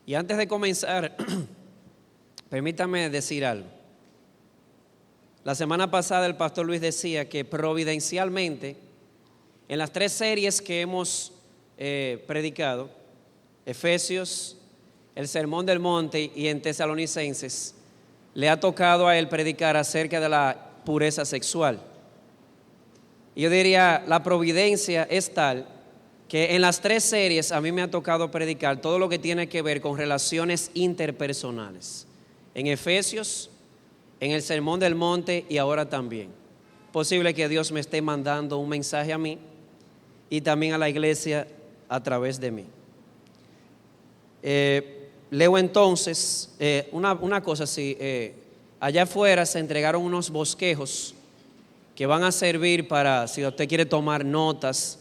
Y antes de comenzar, permítame decir algo. La semana pasada el pastor Luis decía que providencialmente, en las 3 series que hemos predicado, Efesios, el Sermón del Monte y en Tesalonicenses, le ha tocado a él predicar acerca de la pureza sexual. Y yo diría, la providencia es tal que en las 3 series a mí me ha tocado predicar todo lo que tiene que ver con relaciones interpersonales. En Efesios, en el Sermón del Monte y ahora también. Posible que Dios me esté mandando un mensaje a mí y también a la iglesia a través de mí. Leo entonces una cosa así. Allá afuera se entregaron unos bosquejos que van a servir para, si usted quiere tomar notas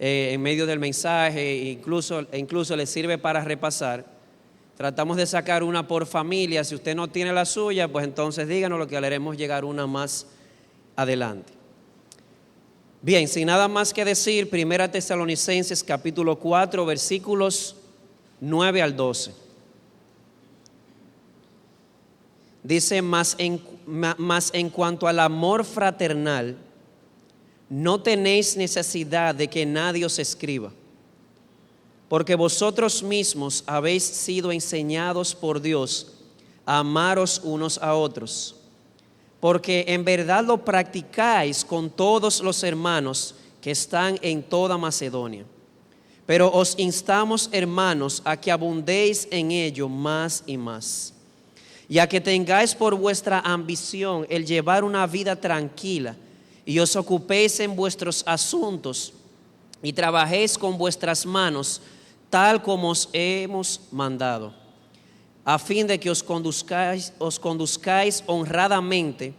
en medio del mensaje, incluso le sirve para repasar. Tratamos de sacar una por familia. Si usted no tiene la suya, pues entonces díganos, lo que le haremos llegar una más adelante. Bien, sin nada más que decir, 1 Tesalonicenses capítulo 4, versículos 9 al 12. Dice, mas en cuanto al amor fraternal, no tenéis necesidad de que nadie os escriba, porque vosotros mismos habéis sido enseñados por Dios a amaros unos a otros, porque en verdad lo practicáis con todos los hermanos que están en toda Macedonia. Pero os instamos, hermanos, a que abundéis en ello más y más, y a que tengáis por vuestra ambición el llevar una vida tranquila, y os ocupéis en vuestros asuntos, y trabajéis con vuestras manos, tal como os hemos mandado, a fin de que os conduzcáis honradamente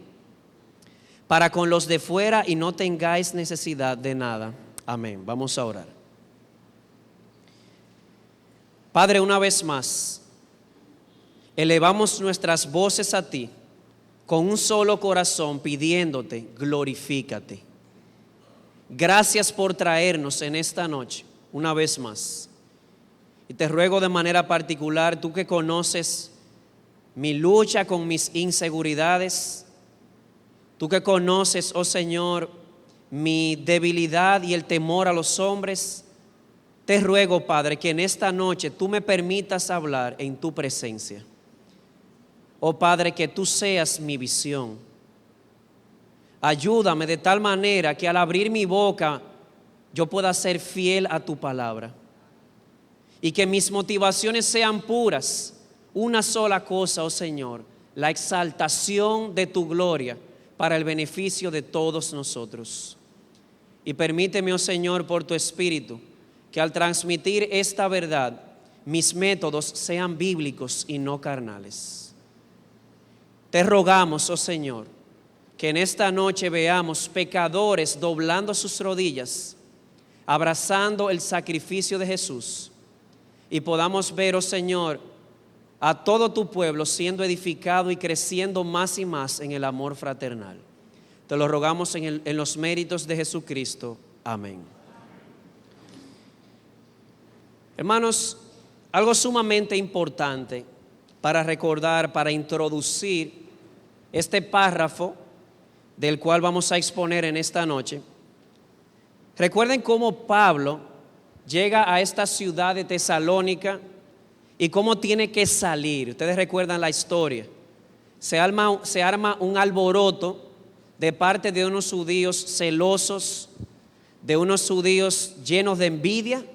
para con los de fuera y no tengáis necesidad de nada. Amén. Vamos a orar. Padre, una vez más, elevamos nuestras voces a ti con un solo corazón pidiéndote, glorifícate. Gracias por traernos en esta noche una vez más. Y te ruego de manera particular, tú que conoces mi lucha con mis inseguridades, tú que conoces, oh Señor, mi debilidad y el temor a los hombres, te ruego, Padre, que en esta noche tú me permitas hablar en tu presencia. Oh Padre, que tú seas mi visión. Ayúdame de tal manera que al abrir mi boca yo pueda ser fiel a tu palabra. Y que mis motivaciones sean puras. Una sola cosa, oh Señor, la exaltación de tu gloria para el beneficio de todos nosotros. Y permíteme, oh Señor, por tu Espíritu, que al transmitir esta verdad, mis métodos sean bíblicos y no carnales. Te rogamos, oh Señor, que en esta noche veamos pecadores doblando sus rodillas, abrazando el sacrificio de Jesús, y podamos ver, oh Señor, a todo tu pueblo siendo edificado y creciendo más y más en el amor fraternal. Te lo rogamos en los méritos de Jesucristo. Amén. Hermanos, algo sumamente importante para recordar, para introducir este párrafo del cual vamos a exponer en esta noche. Recuerden cómo Pablo llega a esta ciudad de Tesalónica y cómo tiene que salir. Ustedes recuerdan la historia. Se arma un alboroto de parte de unos judíos celosos, de unos judíos llenos de envidia,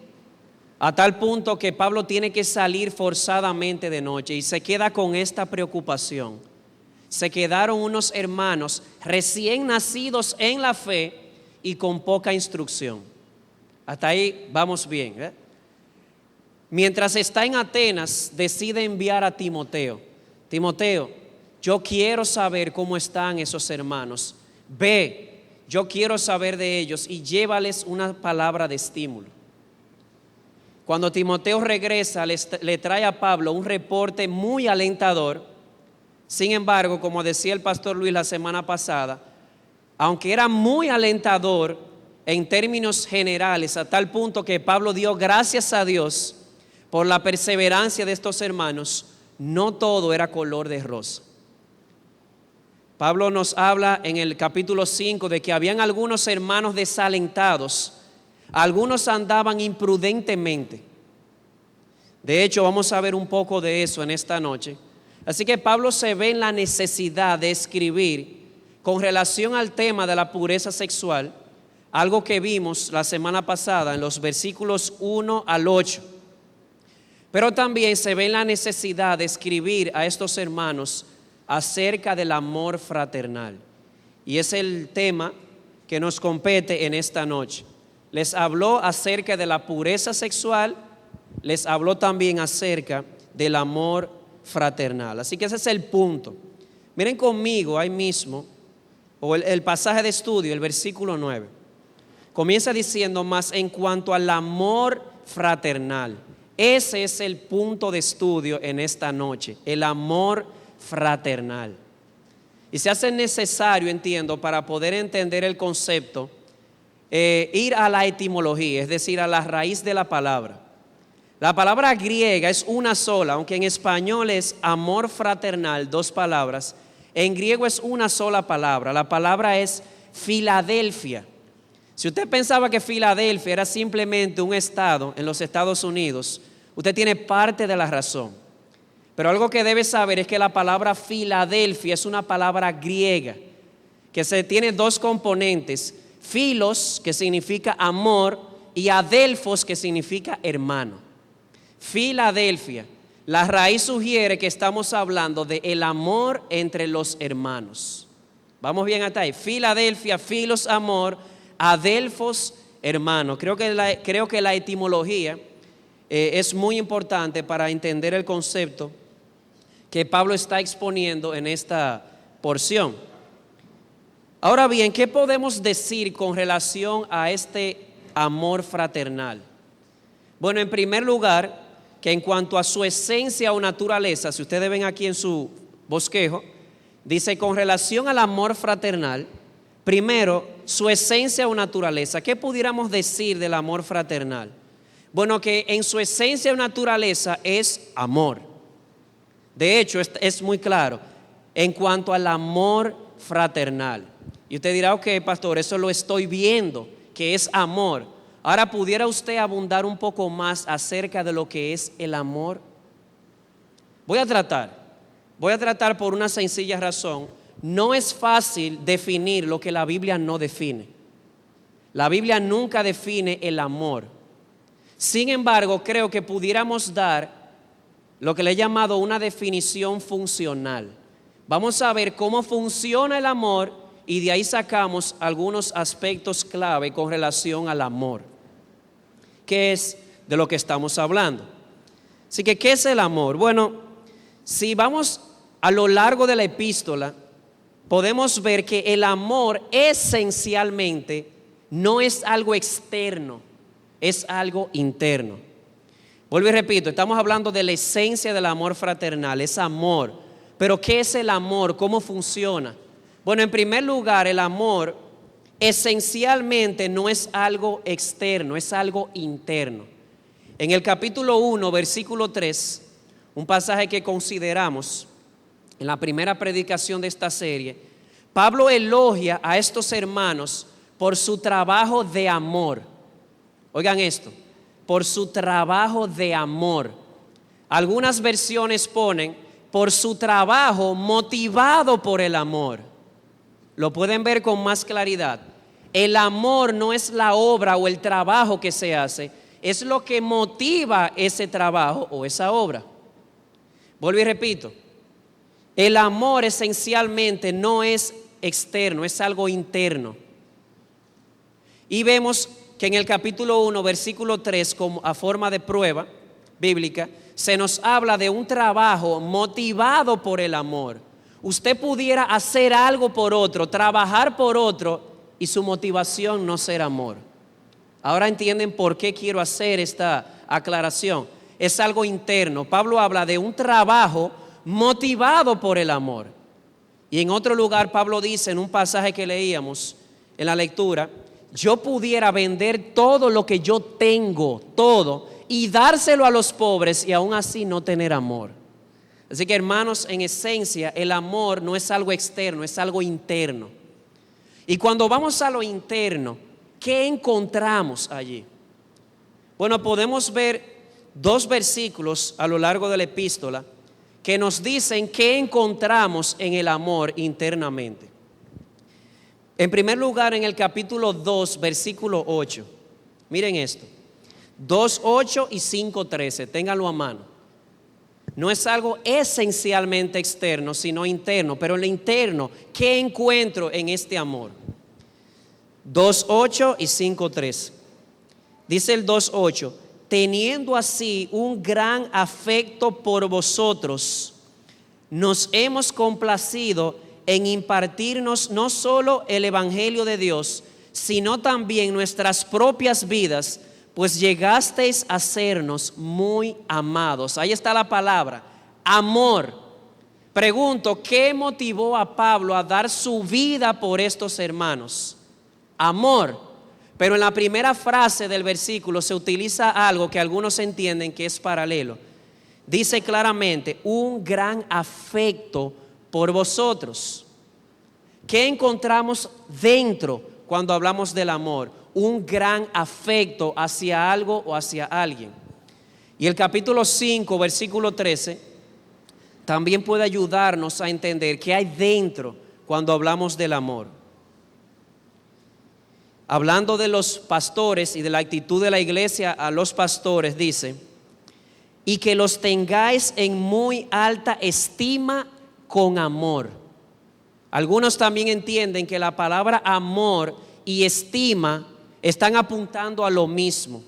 a tal punto que Pablo tiene que salir forzadamente de noche y se queda con esta preocupación. Se quedaron unos hermanos recién nacidos en la fe y con poca instrucción. Hasta ahí vamos bien, ¿eh? Mientras está en Atenas, decide enviar a Timoteo. Timoteo, yo quiero saber cómo están esos hermanos. Ve, yo quiero saber de ellos y llévales una palabra de estímulo. Cuando Timoteo regresa, le trae a Pablo un reporte muy alentador. Sin embargo, como decía el pastor Luis la semana pasada, aunque era muy alentador en términos generales, a tal punto que Pablo dio gracias a Dios por la perseverancia de estos hermanos, no todo era color de rosa. Pablo nos habla en el capítulo 5 de que habían algunos hermanos desalentados, algunos andaban imprudentemente. De hecho, vamos a ver un poco de eso en esta noche. Así que Pablo se ve en la necesidad de escribir con relación al tema de la pureza sexual, algo que vimos la semana pasada en los versículos 1 al 8. Pero también se ve en la necesidad de escribir a estos hermanos acerca del amor fraternal. Y es el tema que nos compete en esta noche. Les habló acerca de la pureza sexual, les habló también acerca del amor fraternal. Así que ese es el punto. Miren conmigo ahí mismo, o el pasaje de estudio, el versículo 9. Comienza diciendo: más en cuanto al amor fraternal. Ese es el punto de estudio en esta noche, el amor fraternal. Y se hace necesario, entiendo, para poder entender el concepto, ir a la etimología, es decir, a la raíz de la palabra. La palabra griega es una sola, aunque en español es amor fraternal, dos palabras. En griego es una sola palabra, la palabra es Filadelfia. Si usted pensaba que Filadelfia era simplemente un estado en los Estados Unidos, usted tiene parte de la razón. Pero algo que debe saber es que la palabra Filadelfia es una palabra griega que tiene dos componentes: filos, que significa amor, y adelfos, que significa hermano. Filadelfia, la raíz sugiere que estamos hablando de el amor entre los hermanos. Vamos bien hasta ahí. Filadelfia, filos, amor, adelfos, hermano. Creo que la etimología es muy importante para entender el concepto que Pablo está exponiendo en esta porción. Ahora bien, ¿qué podemos decir con relación a este amor fraternal? Bueno, en primer lugar, que en cuanto a su esencia o naturaleza, si ustedes ven aquí en su bosquejo, dice con relación al amor fraternal, primero, su esencia o naturaleza. ¿Qué pudiéramos decir del amor fraternal? Bueno, que en su esencia o naturaleza es amor. De hecho, es muy claro en cuanto al amor fraternal. Y usted dirá: ok, pastor, eso lo estoy viendo, que es amor. Ahora, ¿pudiera usted abundar un poco más acerca de lo que es el amor? Voy a tratar por una sencilla razón. No es fácil definir lo que la Biblia no define. La Biblia nunca define el amor. Sin embargo, creo que pudiéramos dar lo que le he llamado una definición funcional. Vamos a ver cómo funciona el amor y de ahí sacamos algunos aspectos clave con relación al amor, que es de lo que estamos hablando. Así que, ¿qué es el amor? Bueno, si vamos a lo largo de la epístola, podemos ver que el amor esencialmente no es algo externo, es algo interno. Vuelvo y repito, estamos hablando de la esencia del amor fraternal, es amor. Pero ¿qué es el amor? ¿Cómo funciona? Bueno, en primer lugar, el amor esencialmente no es algo externo, es algo interno. En el capítulo 1, versículo 3, un pasaje que consideramos en la primera predicación de esta serie, Pablo elogia a estos hermanos por su trabajo de amor. Oigan esto, por su trabajo de amor. Algunas versiones ponen por su trabajo motivado por el amor. Lo pueden ver con más claridad. El amor no es la obra o el trabajo que se hace, es lo que motiva ese trabajo o esa obra. Vuelvo y repito, el amor esencialmente no es externo, es algo interno. Y vemos que en el capítulo 1, versículo 3, como a forma de prueba bíblica, se nos habla de un trabajo motivado por el amor. Usted pudiera hacer algo por otro, trabajar por otro, y su motivación no ser amor. Ahora entienden por qué quiero hacer esta aclaración. Es algo interno. Pablo habla de un trabajo motivado por el amor. Y en otro lugar Pablo dice, en un pasaje que leíamos en la lectura, yo pudiera vender todo lo que yo tengo, todo, y dárselo a los pobres y aún así no tener amor. Así que, hermanos, en esencia el amor no es algo externo, es algo interno. Y cuando vamos a lo interno, ¿qué encontramos allí? Bueno, podemos ver dos versículos a lo largo de la epístola que nos dicen qué encontramos en el amor internamente. En primer lugar, en el capítulo 2, versículo 8. Miren esto. 2:8 y 5:13. Ténganlo a mano. No es algo esencialmente externo, sino interno. Pero en lo interno, ¿qué encuentro en este amor? 2:8 y 5:13. Dice el 2:8: teniendo así un gran afecto por vosotros, nos hemos complacido en impartirnos no solo el evangelio de Dios, sino también nuestras propias vidas, pues llegasteis a sernos muy amados. Ahí está la palabra, amor. Pregunto, ¿qué motivó a Pablo a dar su vida por estos hermanos? Amor. Pero en la primera frase del versículo se utiliza algo que algunos entienden que es paralelo. Dice claramente, un gran afecto por vosotros. ¿Qué encontramos dentro cuando hablamos del amor? Un gran afecto hacia algo o hacia alguien. Y el capítulo 5, versículo 13, también puede ayudarnos a entender qué hay dentro cuando hablamos del amor. Hablando de los pastores y de la actitud de la iglesia a los pastores, dice: y que los tengáis en muy alta estima con amor. Algunos también entienden que la palabra amor y estima están apuntando a lo mismo.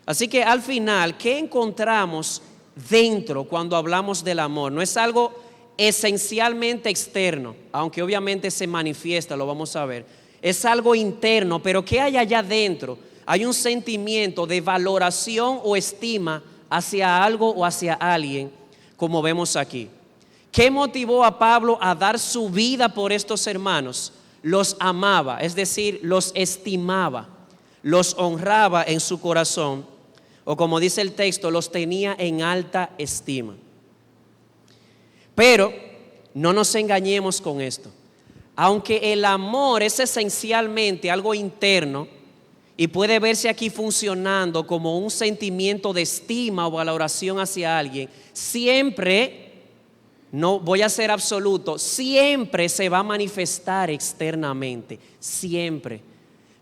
Así que al final, ¿qué encontramos dentro cuando hablamos del amor? No es algo esencialmente externo, aunque obviamente se manifiesta, lo vamos a ver. Es algo interno, pero ¿qué hay allá adentro? Hay un sentimiento de valoración o estima hacia algo o hacia alguien, como vemos aquí. ¿Qué motivó a Pablo a dar su vida por estos hermanos? Los amaba, es decir, los estimaba, los honraba en su corazón, o como dice el texto, los tenía en alta estima. Pero no nos engañemos con esto. Aunque el amor es esencialmente algo interno y puede verse aquí funcionando como un sentimiento de estima o valoración hacia alguien, siempre, no voy a ser absoluto, siempre se va a manifestar externamente, siempre.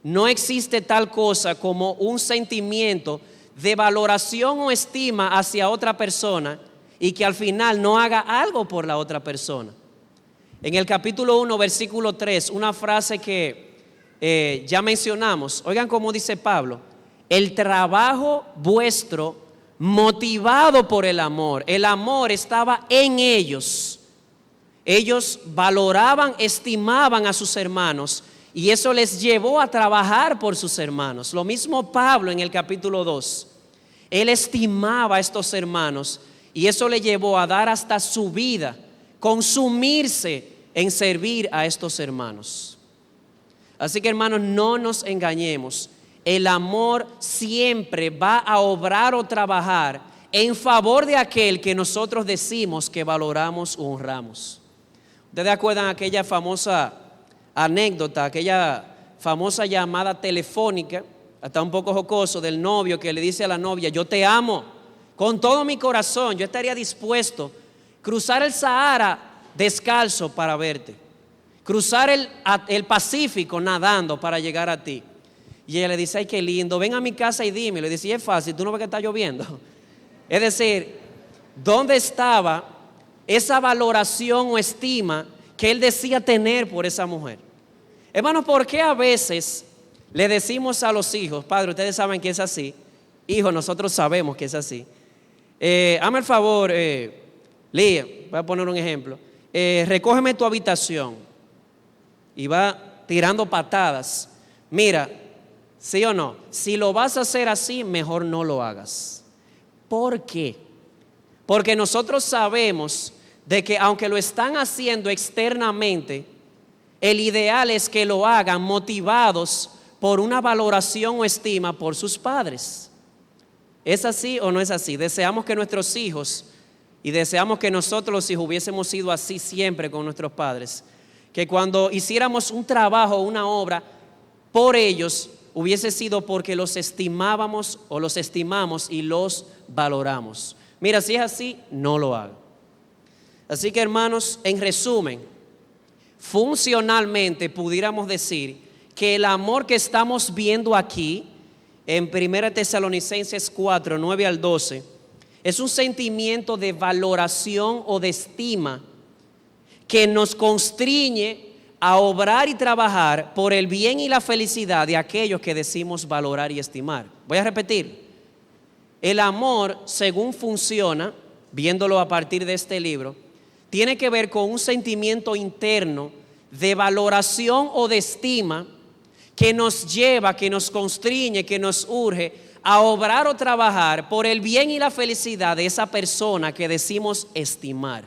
No existe tal cosa como un sentimiento de valoración o estima hacia otra persona y que al final no haga algo por la otra persona. En el capítulo 1, versículo 3, una frase que ya mencionamos. Oigan cómo dice Pablo: el trabajo vuestro motivado por el amor. El amor estaba en ellos. Ellos valoraban, estimaban a sus hermanos y eso les llevó a trabajar por sus hermanos. Lo mismo Pablo en el capítulo 2. Él estimaba a estos hermanos y eso le llevó a dar hasta su vida, consumirse en servir a estos hermanos. Así que, hermanos, no nos engañemos. El amor siempre va a obrar o trabajar en favor de aquel que nosotros decimos que valoramos o honramos. ¿Ustedes acuerdan aquella famosa anécdota, aquella famosa llamada telefónica, hasta un poco jocoso, del novio que le dice a la novia: yo te amo con todo mi corazón, yo estaría dispuesto a cruzar el Sahara descalzo para verte, cruzar el Pacífico nadando para llegar a ti? Y ella le dice: ay, qué lindo, ven a mi casa y dime. Le dice: y es fácil, tú no ves que está lloviendo. Es decir, ¿dónde estaba esa valoración o estima que él decía tener por esa mujer? Hermanos, ¿por qué a veces le decimos a los hijos: padre, ustedes saben que es así? Hijo, nosotros sabemos que es así. Hazme el favor, Lía, voy a poner un ejemplo. Recógeme tu habitación. Y va tirando patadas. Mira, ¿sí o no? Si lo vas a hacer así, mejor no lo hagas. ¿Por qué? Porque nosotros sabemos de que aunque lo están haciendo externamente, el ideal es que lo hagan motivados por una valoración o estima por sus padres. ¿Es así o no es así? Deseamos que nuestros hijos, y deseamos que nosotros los hijos hubiésemos sido así siempre con nuestros padres, que cuando hiciéramos un trabajo, una obra por ellos, hubiese sido porque los estimábamos o los estimamos y los valoramos. Mira, si es así, no lo haga. Así que, hermanos, en resumen, funcionalmente pudiéramos decir que el amor que estamos viendo aquí en 1 Tesalonicenses 4, 9 al 12, es un sentimiento de valoración o de estima que nos constriñe a obrar y trabajar por el bien y la felicidad de aquellos que decimos valorar y estimar. Voy a repetir. El amor, según funciona, viéndolo a partir de este libro, tiene que ver con un sentimiento interno de valoración o de estima que nos lleva, que nos constriñe, que nos urge a obrar o trabajar por el bien y la felicidad de esa persona que decimos estimar.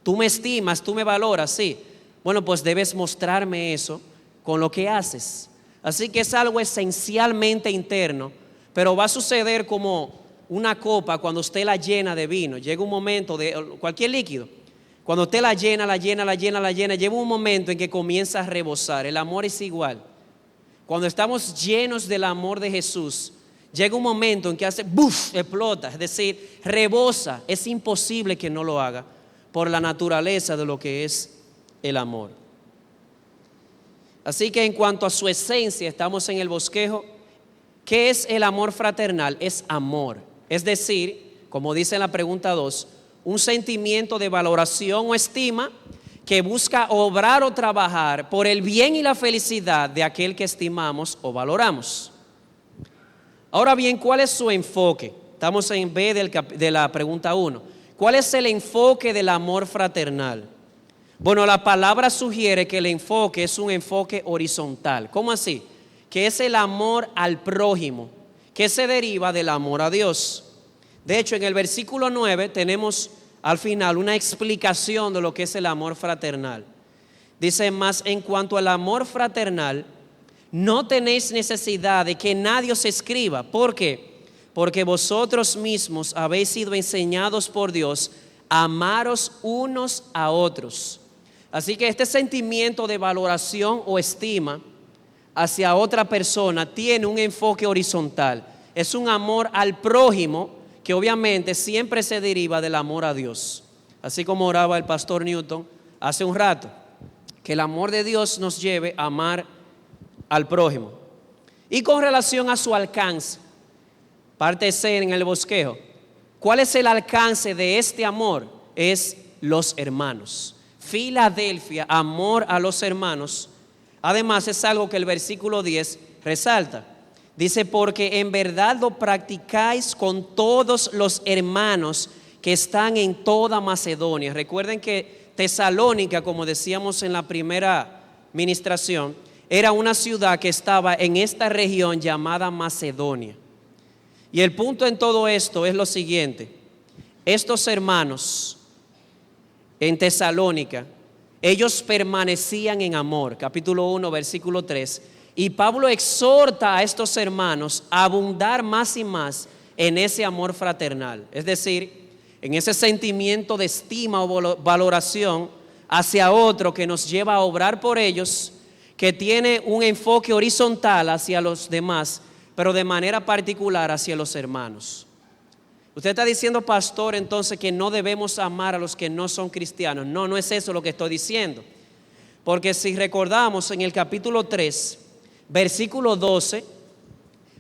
Tú me estimas, tú me valoras, sí. Bueno, pues debes mostrarme eso con lo que haces. Así que es algo esencialmente interno, pero va a suceder como una copa cuando usted la llena de vino. Llega un momento de cualquier líquido. Cuando usted la llena, llega un momento en que comienza a rebosar. El amor es igual. Cuando estamos llenos del amor de Jesús, llega un momento en que hace ¡buf! Explota, es decir, rebosa. Es imposible que no lo haga por la naturaleza de lo que es el amor. Así que en cuanto a su esencia, estamos en el bosquejo. ¿Qué es el amor fraternal? Es amor. Es decir, como dice en la pregunta 2, un sentimiento de valoración o estima que busca obrar o trabajar por el bien y la felicidad de aquel que estimamos o valoramos. Ahora bien, ¿cuál es su enfoque? Estamos en B de la pregunta 1. ¿Cuál es el enfoque del amor fraternal? Bueno, la palabra sugiere que el enfoque es un enfoque horizontal. ¿Cómo así? Que es el amor al prójimo, que se deriva del amor a Dios. De hecho, en el versículo 9 tenemos al final una explicación de lo que es el amor fraternal. Dice: más en cuanto al amor fraternal, no tenéis necesidad de que nadie os escriba. ¿Por qué? Porque vosotros mismos habéis sido enseñados por Dios a amaros unos a otros. Así que este sentimiento de valoración o estima hacia otra persona tiene un enfoque horizontal. Es un amor al prójimo que obviamente siempre se deriva del amor a Dios. Así como oraba el pastor Newton hace un rato, que el amor de Dios nos lleve a amar al prójimo. Y con relación a su alcance, parte C en el bosquejo, ¿cuál es el alcance de este amor? Es los hermanos. Filadelfia, amor a los hermanos. Además es algo que el versículo 10 resalta. Dice: porque en verdad lo practicáis con todos los hermanos que están en toda Macedonia. Recuerden que Tesalónica, como decíamos en la primera ministración, era una ciudad que estaba en esta región llamada Macedonia. Y el punto en todo esto es lo siguiente: estos hermanos en Tesalónica, ellos permanecían en amor. Capítulo 1, versículo 3. Y Pablo exhorta a estos hermanos a abundar más y más en ese amor fraternal. Es decir, en ese sentimiento de estima o valoración hacia otro que nos lleva a obrar por ellos, que tiene un enfoque horizontal hacia los demás, pero de manera particular hacia los hermanos. Usted está diciendo, pastor, entonces que no debemos amar a los que no son cristianos. No, no es eso lo que estoy diciendo. Porque si recordamos en el capítulo 3, versículo 12,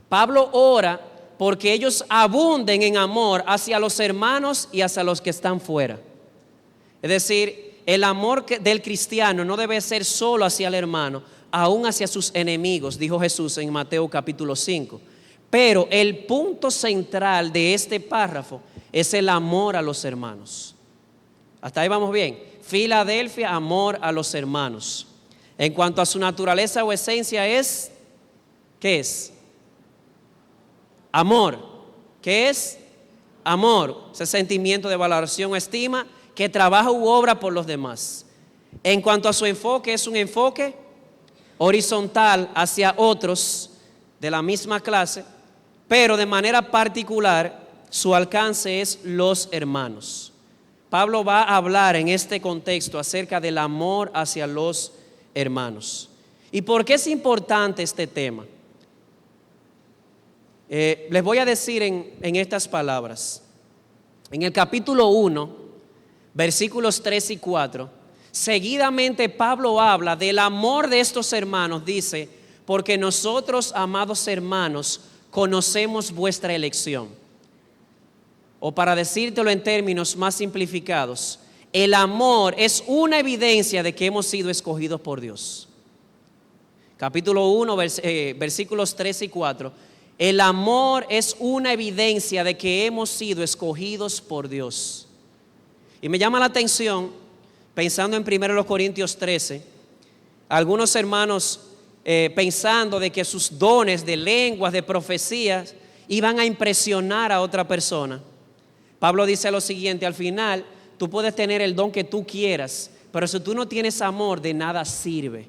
Pablo ora porque ellos abunden en amor hacia los hermanos y hacia los que están fuera. Es decir, el amor del cristiano no debe ser solo hacia el hermano, aún hacia sus enemigos, dijo Jesús en Mateo capítulo 5. Pero el punto central de este párrafo es el amor a los hermanos. Hasta ahí vamos bien. Filadelfia, amor a los hermanos. En cuanto a su naturaleza o esencia es, ¿qué es? Amor. ¿Qué es? Amor. Ese sentimiento de valoración o estima que trabaja u obra por los demás. En cuanto a su enfoque, es un enfoque horizontal hacia otros de la misma clase, pero de manera particular su alcance es los hermanos. Pablo va a hablar en este contexto acerca del amor hacia los hermanos. ¿Y por qué es importante este tema? Les voy a decir en estas palabras. En el capítulo 1, versículos 3 y 4, seguidamente Pablo habla del amor de estos hermanos. Dice, porque nosotros, amados hermanos, conocemos vuestra elección. O para decírtelo en términos más simplificados, el amor es una evidencia de que hemos sido escogidos por Dios. Capítulo 1, versículos 3 y 4. El amor es una evidencia de que hemos sido escogidos por Dios. Y me llama la atención, pensando en 1 Corintios 13, algunos hermanos pensando de que sus dones de lenguas, de profecías, iban a impresionar a otra persona. Pablo dice lo siguiente: al final tú puedes tener el don que tú quieras, pero si tú no tienes amor, de nada sirve.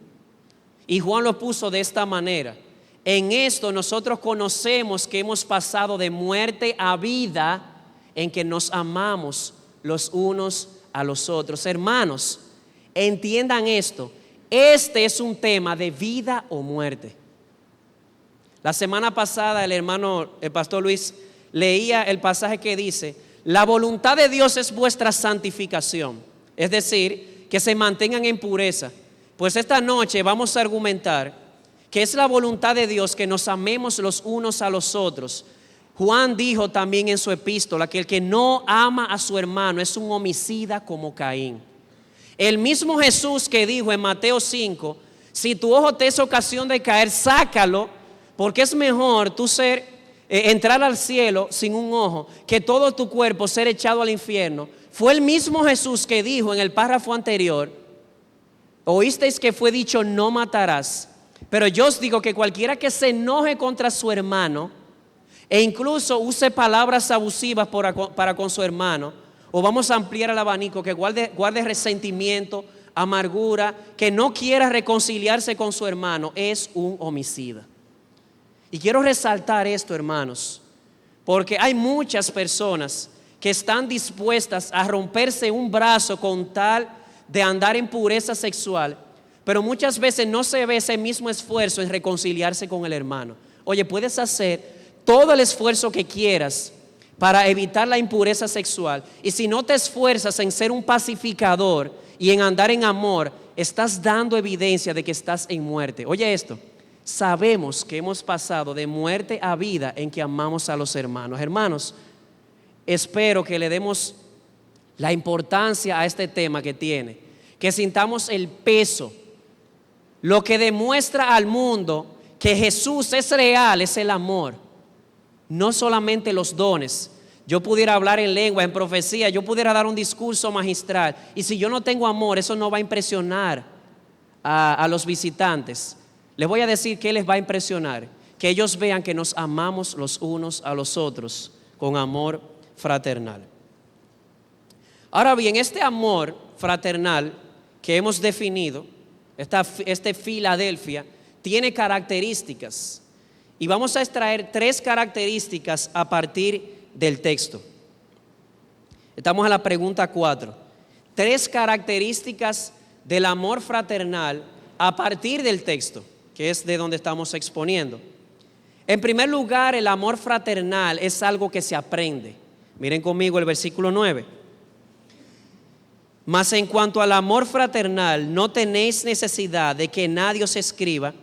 Y Juan lo puso de esta manera: en esto nosotros conocemos que hemos pasado de muerte a vida, en que nos amamos los unos a los otros. Hermanos, entiendan esto: este es un tema de vida o muerte. La semana pasada el pastor Luis leía el pasaje que dice: la voluntad de Dios es vuestra santificación, es decir, que se mantengan en pureza. Pues esta noche vamos a argumentar que es la voluntad de Dios que nos amemos los unos a los otros. Juan dijo también en su epístola que el que no ama a su hermano es un homicida como Caín. El mismo Jesús que dijo en Mateo 5, si tu ojo te es ocasión de caer, sácalo, porque es mejor tú entrar al cielo sin un ojo que todo tu cuerpo ser echado al infierno. Fue el mismo Jesús que dijo en el párrafo anterior: oísteis que fue dicho no matarás, pero yo os digo que cualquiera que se enoje contra su hermano e incluso use palabras abusivas para con su hermano, o vamos a ampliar el abanico, que guarde resentimiento, amargura, que no quiera reconciliarse con su hermano, es un homicida. Y quiero resaltar esto, hermanos, porque hay muchas personas que están dispuestas a romperse un brazo con tal de andar en pureza sexual, pero muchas veces no se ve ese mismo esfuerzo en reconciliarse con el hermano. Oye, puedes hacer todo el esfuerzo que quieras para evitar la impureza sexual, y si no te esfuerzas en ser un pacificador y en andar en amor, estás dando evidencia de que estás en muerte. Oye esto: sabemos que hemos pasado de muerte a vida en que amamos a los hermanos. Hermanos, espero que le demos la importancia a este tema que tiene, que sintamos el peso. Lo que demuestra al mundo que Jesús es real es el amor, no solamente los dones. Yo pudiera hablar en lengua, en profecía, yo pudiera dar un discurso magistral, y si yo no tengo amor, eso no va a impresionar a los visitantes. Les voy a decir que les va a impresionar: que ellos vean que nos amamos los unos a los otros con amor fraternal. Ahora bien, este amor fraternal que hemos definido, este Filadelfia, tiene características, y vamos a extraer 3 características a partir del texto. Estamos a la pregunta 4. 3 características del amor fraternal a partir del texto, que es de donde estamos exponiendo. En primer lugar, el amor fraternal es algo que se aprende. Miren conmigo el versículo 9. Mas en cuanto al amor fraternal, no tenéis necesidad de que nadie os escriba,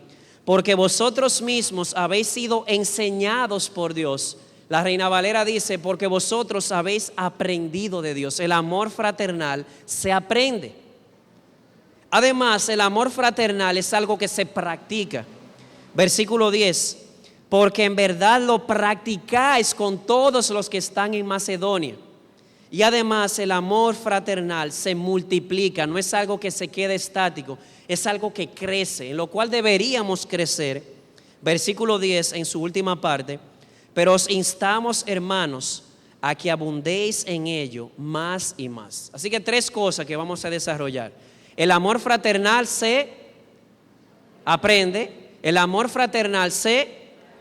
porque vosotros mismos habéis sido enseñados por Dios. La Reina Valera dice: porque vosotros habéis aprendido de Dios. El amor fraternal se aprende. Además, el amor fraternal es algo que se practica. Versículo 10: porque en verdad lo practicáis con todos los que están en Macedonia. Y además el amor fraternal se multiplica, no es algo que se quede estático, es algo que crece, en lo cual deberíamos crecer. Versículo 10 en su última parte: pero os instamos, hermanos, a que abundéis en ello más y más. Así que 3 cosas que vamos a desarrollar. El amor fraternal se aprende, el amor fraternal se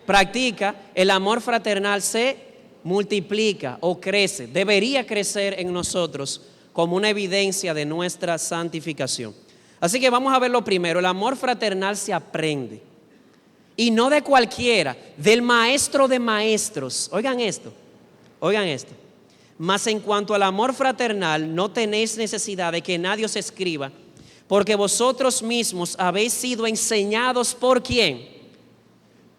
practica, el amor fraternal se multiplica o crece, debería crecer en nosotros como una evidencia de nuestra santificación. Así que vamos a ver lo primero, el amor fraternal se aprende. Y no de cualquiera, del maestro de maestros. Oigan esto. Mas en cuanto al amor fraternal, no tenéis necesidad de que nadie os escriba, porque vosotros mismos habéis sido enseñados ¿por quién?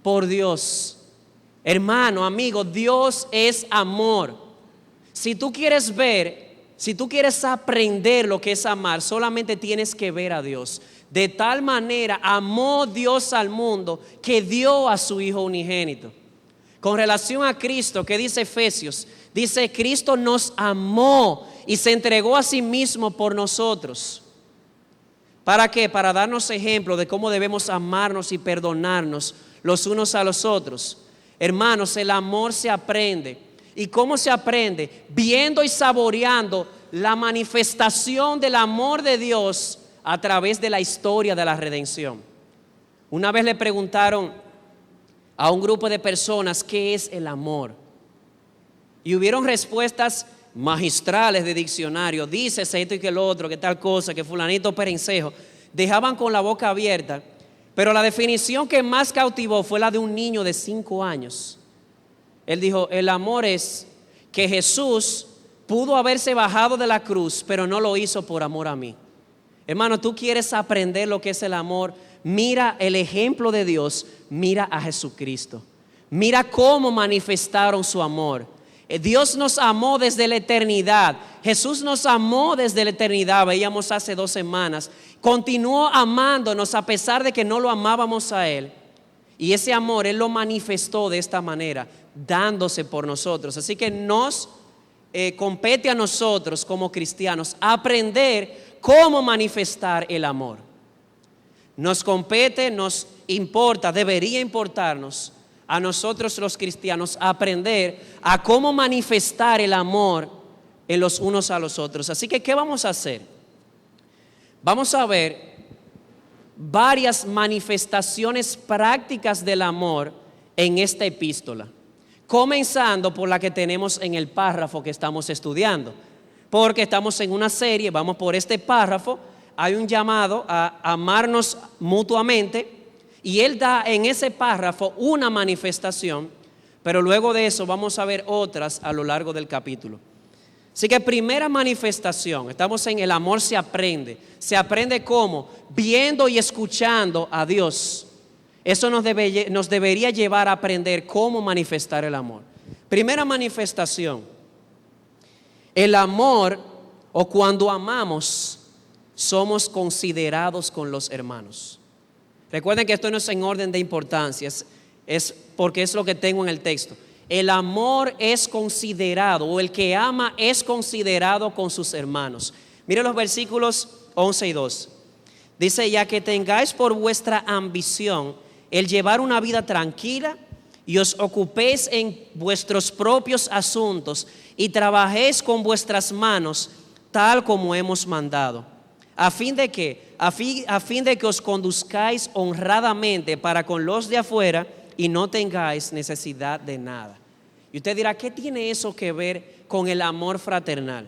Por Dios. Hermano, amigo, Dios es amor. Si tú quieres aprender lo que es amar, solamente tienes que ver a Dios. De tal manera amó Dios al mundo que dio a su Hijo unigénito. Con relación a Cristo, que dice Efesios, dice Cristo nos amó y se entregó a sí mismo por nosotros. ¿Para qué? Para darnos ejemplo de cómo debemos amarnos y perdonarnos los unos a los otros. Hermanos, el amor se aprende. ¿Y cómo se aprende? Viendo y saboreando la manifestación del amor de Dios a través de la historia de la redención. Una vez le preguntaron a un grupo de personas qué es el amor. Y hubieron respuestas magistrales de diccionario. Dice esto y que el otro, que tal cosa, que fulanito perencejo. Dejaban con la boca abierta. Pero la definición que más cautivó fue la de un niño de 5 años. Él dijo, el amor es que Jesús pudo haberse bajado de la cruz, pero no lo hizo por amor a mí. Hermano, tú quieres aprender lo que es el amor. Mira el ejemplo de Dios, mira a Jesucristo. Mira cómo manifestaron su amor. Dios nos amó desde la eternidad. Jesús nos amó desde la eternidad. Veíamos hace 2 semanas. Continuó amándonos a pesar de que no lo amábamos a Él. Y ese amor Él lo manifestó de esta manera, dándose por nosotros. Así que nos compete a nosotros como cristianos aprender cómo manifestar el amor. Nos compete, nos importa, debería importarnos a nosotros los cristianos aprender a cómo manifestar el amor en los unos a los otros. Así que, ¿qué vamos a hacer? Vamos a ver varias manifestaciones prácticas del amor en esta epístola, comenzando por la que tenemos en el párrafo que estamos estudiando, porque estamos en una serie, vamos por este párrafo, hay un llamado a amarnos mutuamente y él da en ese párrafo una manifestación, pero luego de eso vamos a ver otras a lo largo del capítulo. Así que primera manifestación, estamos en el amor se aprende ¿cómo? Viendo y escuchando a Dios. Eso nos debería llevar a aprender cómo manifestar el amor. Primera manifestación, el amor o cuando amamos somos considerados con los hermanos. Recuerden que esto no es en orden de importancia, es porque es lo que tengo en el texto. El amor es considerado, o el que ama es considerado con sus hermanos. Miren los versículos 11 y 12. Dice, ya que tengáis por vuestra ambición el llevar una vida tranquila y os ocupéis en vuestros propios asuntos y trabajéis con vuestras manos tal como hemos mandado, a fin de que os conduzcáis honradamente para con los de afuera y no tengáis necesidad de nada. Y usted dirá, ¿qué tiene eso que ver con el amor fraternal?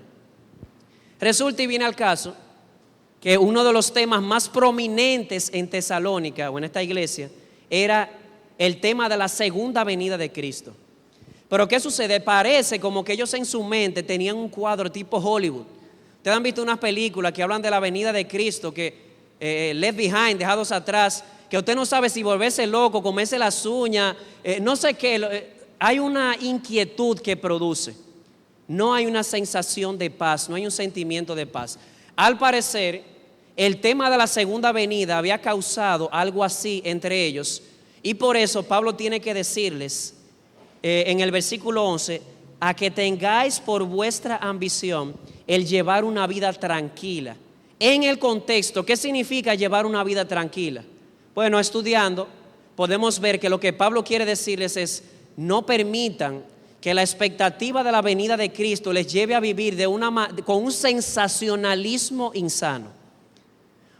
Resulta y viene al caso que uno de los temas más prominentes en Tesalónica o en esta iglesia era el tema de la segunda venida de Cristo. Pero ¿qué sucede? Parece como que ellos en su mente tenían un cuadro tipo Hollywood. Ustedes han visto unas películas que hablan de la venida de Cristo, que Left Behind, dejados atrás, que usted no sabe si volverse loco, comerse las uñas, no sé qué. Hay una inquietud que produce. No hay una sensación de paz, no hay un sentimiento de paz. Al parecer, el tema de la segunda venida había causado algo así entre ellos. Y por eso Pablo tiene que decirles en el versículo 11, a que tengáis por vuestra ambición el llevar una vida tranquila. En el contexto, ¿qué significa llevar una vida tranquila? Bueno, estudiando, podemos ver que lo que Pablo quiere decirles es, no permitan que la expectativa de la venida de Cristo les lleve a vivir con un sensacionalismo insano.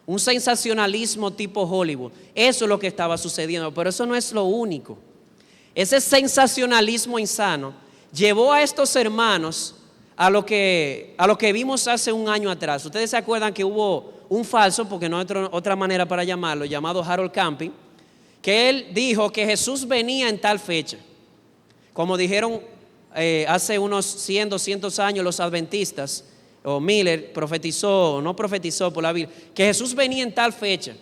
Un sensacionalismo tipo Hollywood. Eso es lo que estaba sucediendo, pero eso no es lo único. Ese sensacionalismo insano llevó a estos hermanos a lo que vimos hace un año atrás. Ustedes se acuerdan que hubo un falso, porque no hay otra manera para llamarlo, llamado Harold Camping, que él dijo que Jesús venía en tal fecha. Como dijeron hace unos 100, 200 años los adventistas, o Miller profetizó, no profetizó por la Biblia, que Jesús venía en tal fecha.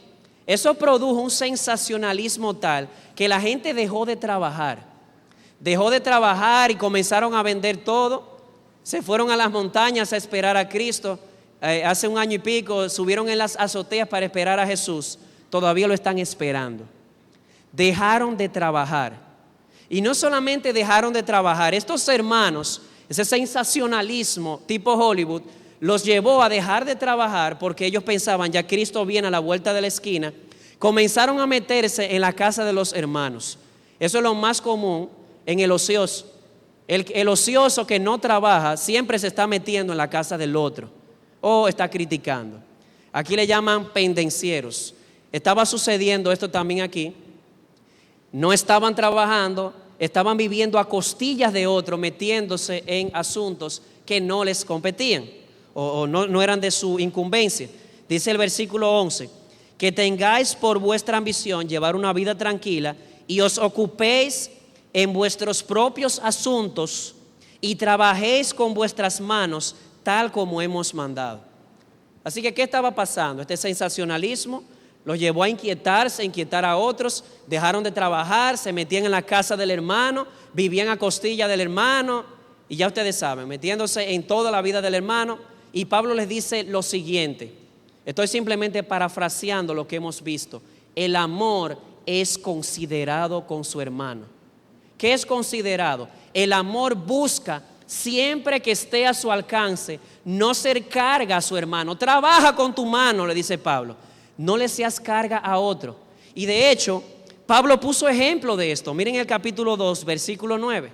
Eso produjo un sensacionalismo tal que la gente dejó de trabajar y comenzaron a vender todo. Se fueron a las montañas a esperar a Cristo. Hace un año y pico subieron en las azoteas para esperar a Jesús. Todavía lo están esperando. Dejaron de trabajar. Y no solamente dejaron de trabajar, estos hermanos, ese sensacionalismo tipo Hollywood, los llevó a dejar de trabajar porque ellos pensaban, ya Cristo viene a la vuelta de la esquina. Comenzaron a meterse en la casa de los hermanos. Eso es lo más común en el ocioso. El ocioso que no trabaja siempre se está metiendo en la casa del otro o está criticando. Aquí le llaman pendencieros. Estaba sucediendo esto también aquí. No estaban trabajando, estaban viviendo a costillas de otro, metiéndose en asuntos que no les competían o no eran de su incumbencia. Dice el versículo 11, que tengáis por vuestra ambición llevar una vida tranquila y os ocupéis en vuestros propios asuntos y trabajéis con vuestras manos tal como hemos mandado. Así que, ¿qué estaba pasando? Este sensacionalismo los llevó a inquietarse, a inquietar a otros. Dejaron de trabajar, se metían en la casa del hermano, vivían a costilla del hermano y ya ustedes saben, metiéndose en toda la vida del hermano. Y Pablo les dice lo siguiente, estoy simplemente parafraseando lo que hemos visto: el amor es considerado con su hermano. ¿Qué es considerado? El amor busca siempre que esté a su alcance no ser carga a su hermano. Trabaja con tu mano, le dice Pablo. No le seas carga a otro. Y de hecho, Pablo puso ejemplo de esto. Miren el capítulo 2, versículo 9.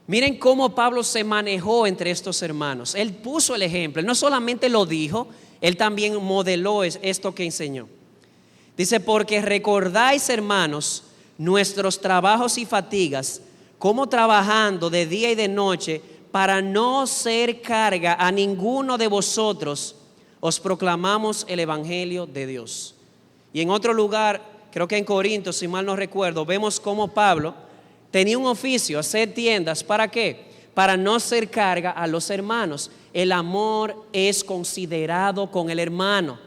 Miren cómo Pablo se manejó entre estos hermanos. Él puso el ejemplo. Él no solamente lo dijo, él también modeló esto que enseñó. Dice, porque recordáis, hermanos, nuestros trabajos y fatigas, como trabajando de día y de noche, para no ser carga a ninguno de vosotros, os proclamamos el evangelio de Dios. Y en otro lugar, creo que en Corintios, si mal no recuerdo, vemos cómo Pablo tenía un oficio, hacer tiendas. ¿Para qué? Para no ser carga a los hermanos. El amor es considerado con el hermano.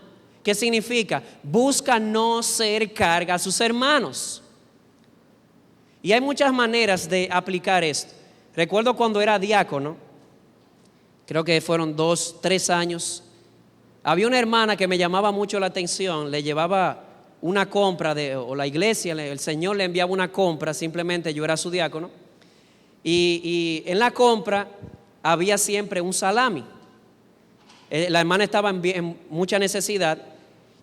¿Qué significa? Busca no ser carga a sus hermanos. Y hay muchas maneras de aplicar esto. Recuerdo cuando era diácono, creo que fueron 2, 3 años, había una hermana que me llamaba mucho la atención. Le llevaba una compra o la iglesia, el Señor le enviaba una compra, simplemente yo era su diácono. Y en la compra había siempre un salami. La hermana estaba en mucha necesidad.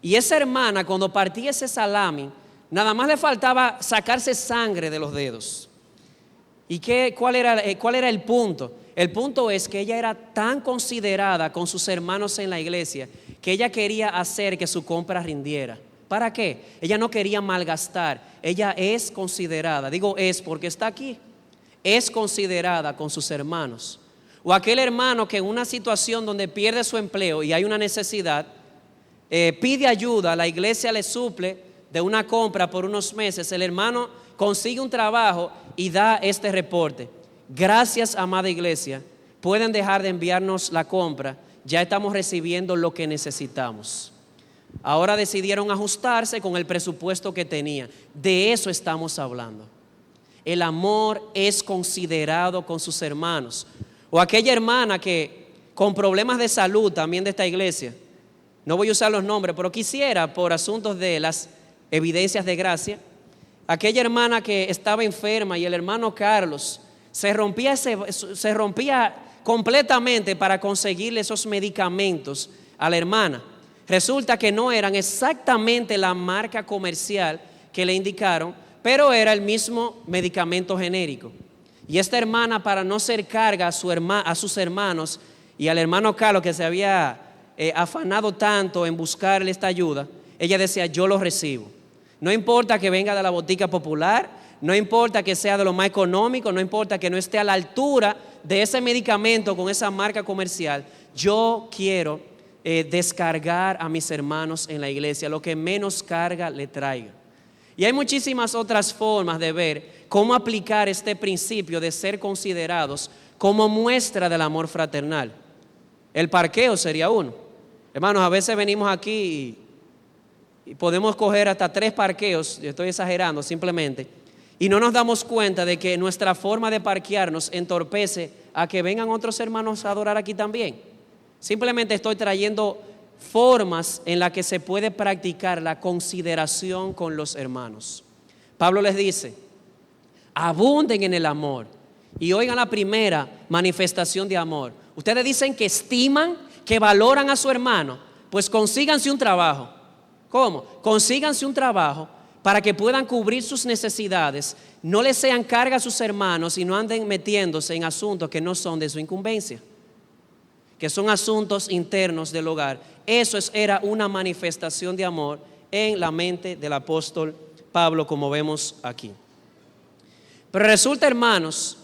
Y esa hermana, cuando partía ese salami, nada más le faltaba sacarse sangre de los dedos. ¿Y cuál era el punto? El punto es que ella era tan considerada con sus hermanos en la iglesia que ella quería hacer que su compra rindiera. ¿Para qué? Ella no quería malgastar. Ella es considerada, digo es porque está aquí, es considerada con sus hermanos. O aquel hermano que en una situación donde pierde su empleo y hay una necesidad, pide ayuda, la iglesia le suple de una compra por unos meses, el hermano consigue un trabajo y da este reporte: gracias, amada iglesia, pueden dejar de enviarnos la compra, ya estamos recibiendo lo que necesitamos. Ahora decidieron ajustarse con el presupuesto que tenían. De eso estamos hablando. El amor es considerado con sus hermanos. O aquella hermana que con problemas de salud también de esta iglesia, no voy a usar los nombres, pero quisiera, por asuntos de las evidencias de gracia, aquella hermana que estaba enferma y el hermano Carlos se rompía completamente para conseguirle esos medicamentos a la hermana. Resulta que no eran exactamente la marca comercial que le indicaron, pero era el mismo medicamento genérico. Y esta hermana, para no ser carga a sus hermanos y al hermano Carlos, que se había afanado tanto en buscarle esta ayuda, ella decía: yo lo recibo. No importa que venga de la botica popular, no importa que sea de lo más económico, no importa que no esté a la altura de ese medicamento con esa marca comercial. Yo quiero descargar a mis hermanos en la iglesia, lo que menos carga le traiga. Y hay muchísimas otras formas de ver cómo aplicar este principio de ser considerados como muestra del amor fraternal. El parqueo sería uno. Hermanos, a veces venimos aquí y podemos coger hasta 3 parqueos, yo estoy exagerando simplemente, y no nos damos cuenta de que nuestra forma de parquearnos entorpece a que vengan otros hermanos a adorar aquí también. Simplemente estoy trayendo formas en las que se puede practicar la consideración con los hermanos. Pablo les dice, abunden en el amor. Y oigan la primera manifestación de amor. Ustedes dicen que estiman, que valoran a su hermano, pues consíganse un trabajo. ¿Cómo? Consíganse un trabajo para que puedan cubrir sus necesidades, no les sean carga a sus hermanos y no anden metiéndose en asuntos que no son de su incumbencia, que son asuntos internos del hogar. Eso era una manifestación de amor en la mente del apóstol Pablo, como vemos aquí. Pero resulta, hermanos,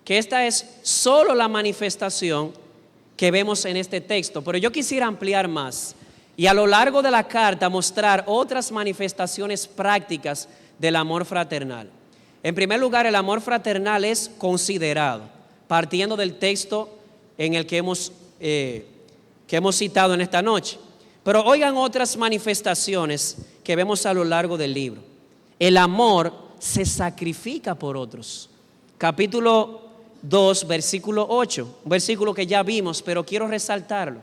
que esta es solo la manifestación que vemos en este texto, pero yo quisiera ampliar más y a lo largo de la carta mostrar otras manifestaciones prácticas del amor fraternal. En primer lugar, el amor fraternal es considerado, partiendo del texto en el que hemos citado en esta noche. Pero oigan otras manifestaciones que vemos a lo largo del libro. El amor se sacrifica por otros. Capítulo 2, versículo 8, un versículo que ya vimos, pero quiero resaltarlo.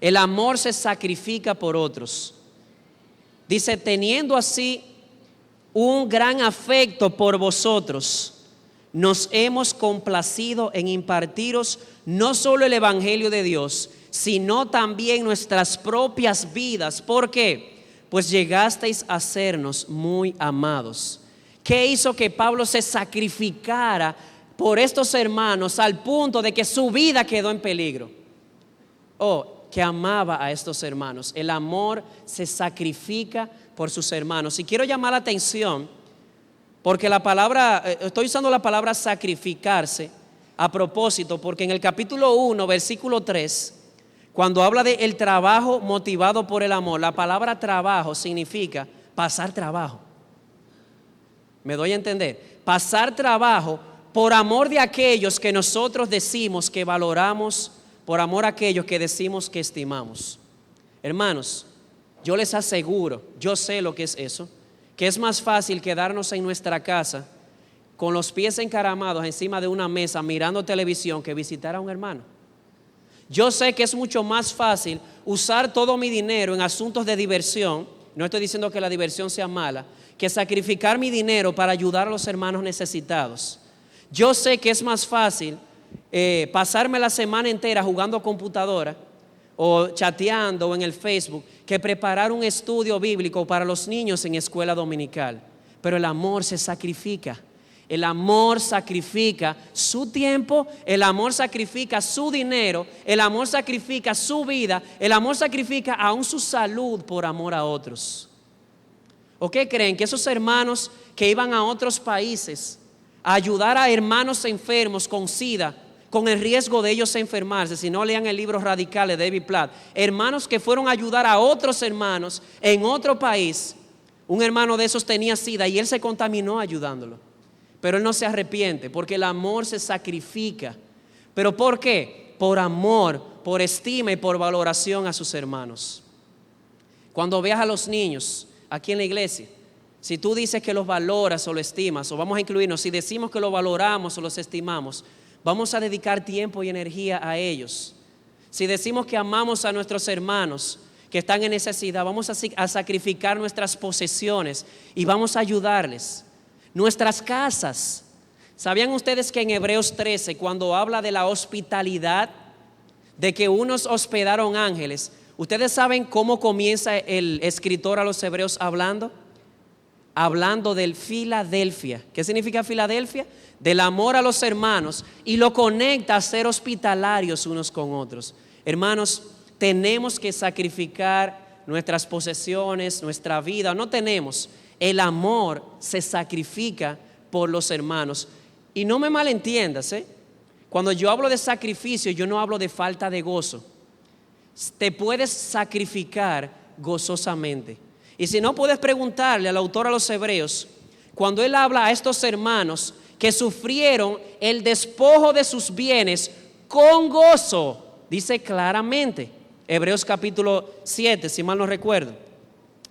El amor se sacrifica por otros. Dice, teniendo así un gran afecto por vosotros, nos hemos complacido en impartiros no solo el evangelio de Dios, sino también nuestras propias vidas. ¿Por qué? Pues llegasteis a sernos muy amados. ¿Qué hizo que Pablo se sacrificara por estos hermanos al punto de que su vida quedó en peligro? Que amaba a estos hermanos. El amor se sacrifica por sus hermanos. Y quiero llamar la atención porque estoy usando la palabra sacrificarse a propósito, porque en el capítulo 1, versículo 3, cuando habla de el trabajo motivado por el amor, la palabra trabajo significa pasar trabajo. ¿Me doy a entender? Pasar trabajo por amor de aquellos que nosotros decimos que valoramos, por amor a aquellos que decimos que estimamos. Hermanos, yo les aseguro, yo sé lo que es eso, que es más fácil quedarnos en nuestra casa con los pies encaramados encima de una mesa mirando televisión que visitar a un hermano. Yo sé que es mucho más fácil usar todo mi dinero en asuntos de diversión, no estoy diciendo que la diversión sea mala, que sacrificar mi dinero para ayudar a los hermanos necesitados. Yo sé que es más fácil pasarme la semana entera jugando computadora o chateando o en el Facebook que preparar un estudio bíblico para los niños en escuela dominical. Pero el amor se sacrifica. El amor sacrifica su tiempo, el amor sacrifica su dinero, el amor sacrifica su vida, el amor sacrifica aún su salud por amor a otros. ¿O qué creen? Que esos hermanos que iban a otros países a ayudar a hermanos enfermos con SIDA, con el riesgo de ellos enfermarse, si no lean el libro Radical de David Platt, hermanos que fueron a ayudar a otros hermanos en otro país, un hermano de esos tenía SIDA y él se contaminó ayudándolo, pero él no se arrepiente porque el amor se sacrifica. ¿Pero por qué? Por amor, por estima y por valoración a sus hermanos. Cuando veas a los niños aquí en la iglesia, si tú dices que los valoras o los estimas, o vamos a incluirnos, si decimos que los valoramos o los estimamos, vamos a dedicar tiempo y energía a ellos. Si decimos que amamos a nuestros hermanos que están en necesidad, vamos a sacrificar nuestras posesiones y vamos a ayudarles. Nuestras casas. ¿Sabían ustedes que en Hebreos 13, cuando habla de la hospitalidad, de que unos hospedaron ángeles, ustedes saben cómo comienza el escritor a los hebreos hablando? Hablando del Filadelfia. ¿Qué significa Filadelfia? Del amor a los hermanos, y lo conecta a ser hospitalarios unos con otros. Hermanos, tenemos que sacrificar nuestras posesiones, nuestra vida, no tenemos. El amor se sacrifica por los hermanos. Y no me malentiendas, cuando yo hablo de sacrificio, yo no hablo de falta de gozo. Te puedes sacrificar gozosamente. Y si no, puedes preguntarle al autor a los Hebreos, cuando él habla a estos hermanos que sufrieron el despojo de sus bienes con gozo, dice claramente, Hebreos capítulo 7, si mal no recuerdo.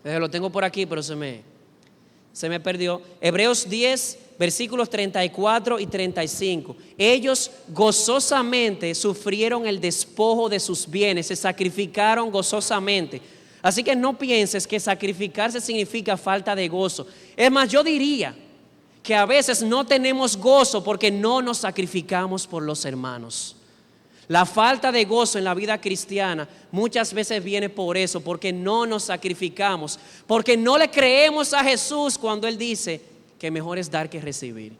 Lo tengo por aquí, pero se me perdió. Hebreos 10, versículos 34 y 35. Ellos gozosamente sufrieron el despojo de sus bienes, se sacrificaron gozosamente. Así que no pienses que sacrificarse significa falta de gozo. Es más, yo diría que a veces no tenemos gozo porque no nos sacrificamos por los hermanos. La falta de gozo en la vida cristiana muchas veces viene por eso, porque no nos sacrificamos, porque no le creemos a Jesús cuando Él dice que mejor es dar que recibir.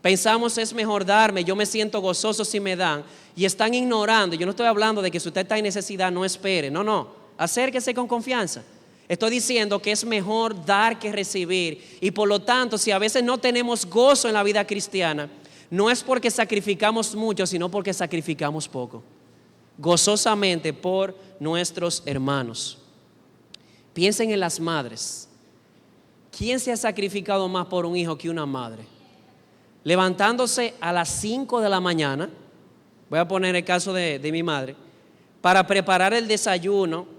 Pensamos es mejor darme, yo me siento gozoso si me dan, y están ignorando. Yo no estoy hablando de que si usted está en necesidad no espere, no, acérquese con confianza. Estoy diciendo que es mejor dar que recibir, y por lo tanto, si a veces no tenemos gozo en la vida cristiana, no es porque sacrificamos mucho, sino porque sacrificamos poco. Gozosamente por nuestros hermanos. Piensen en las madres. ¿Quién se ha sacrificado más por un hijo que una madre? Levantándose a las 5 de la mañana, voy a poner el caso de mi madre, para preparar el desayuno,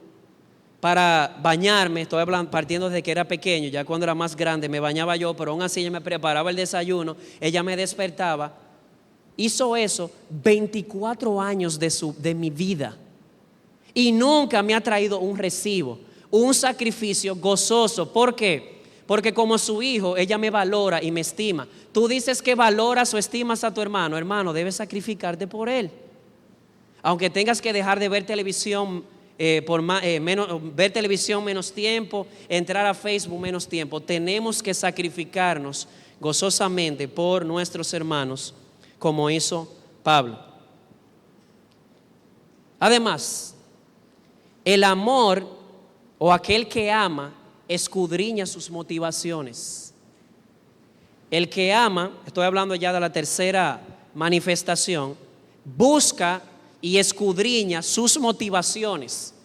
para bañarme. Estoy hablando, partiendo desde que era pequeño. Ya cuando era más grande me bañaba yo, pero aún así ella me preparaba el desayuno, ella me despertaba. Hizo eso 24 años de mi vida y nunca me ha traído un recibo, un sacrificio gozoso. ¿Por qué? Porque como su hijo, ella me valora y me estima. Tú dices que valoras o estimas a tu hermano. Hermano, debes sacrificarte por él. Aunque tengas que dejar de ver televisión, ver televisión menos tiempo, entrar a Facebook menos tiempo, tenemos que sacrificarnos gozosamente por nuestros hermanos, como hizo Pablo. Además, el amor o aquel que ama escudriña sus motivaciones. El que ama, estoy hablando ya de la tercera manifestación, busca y escudriña sus motivaciones.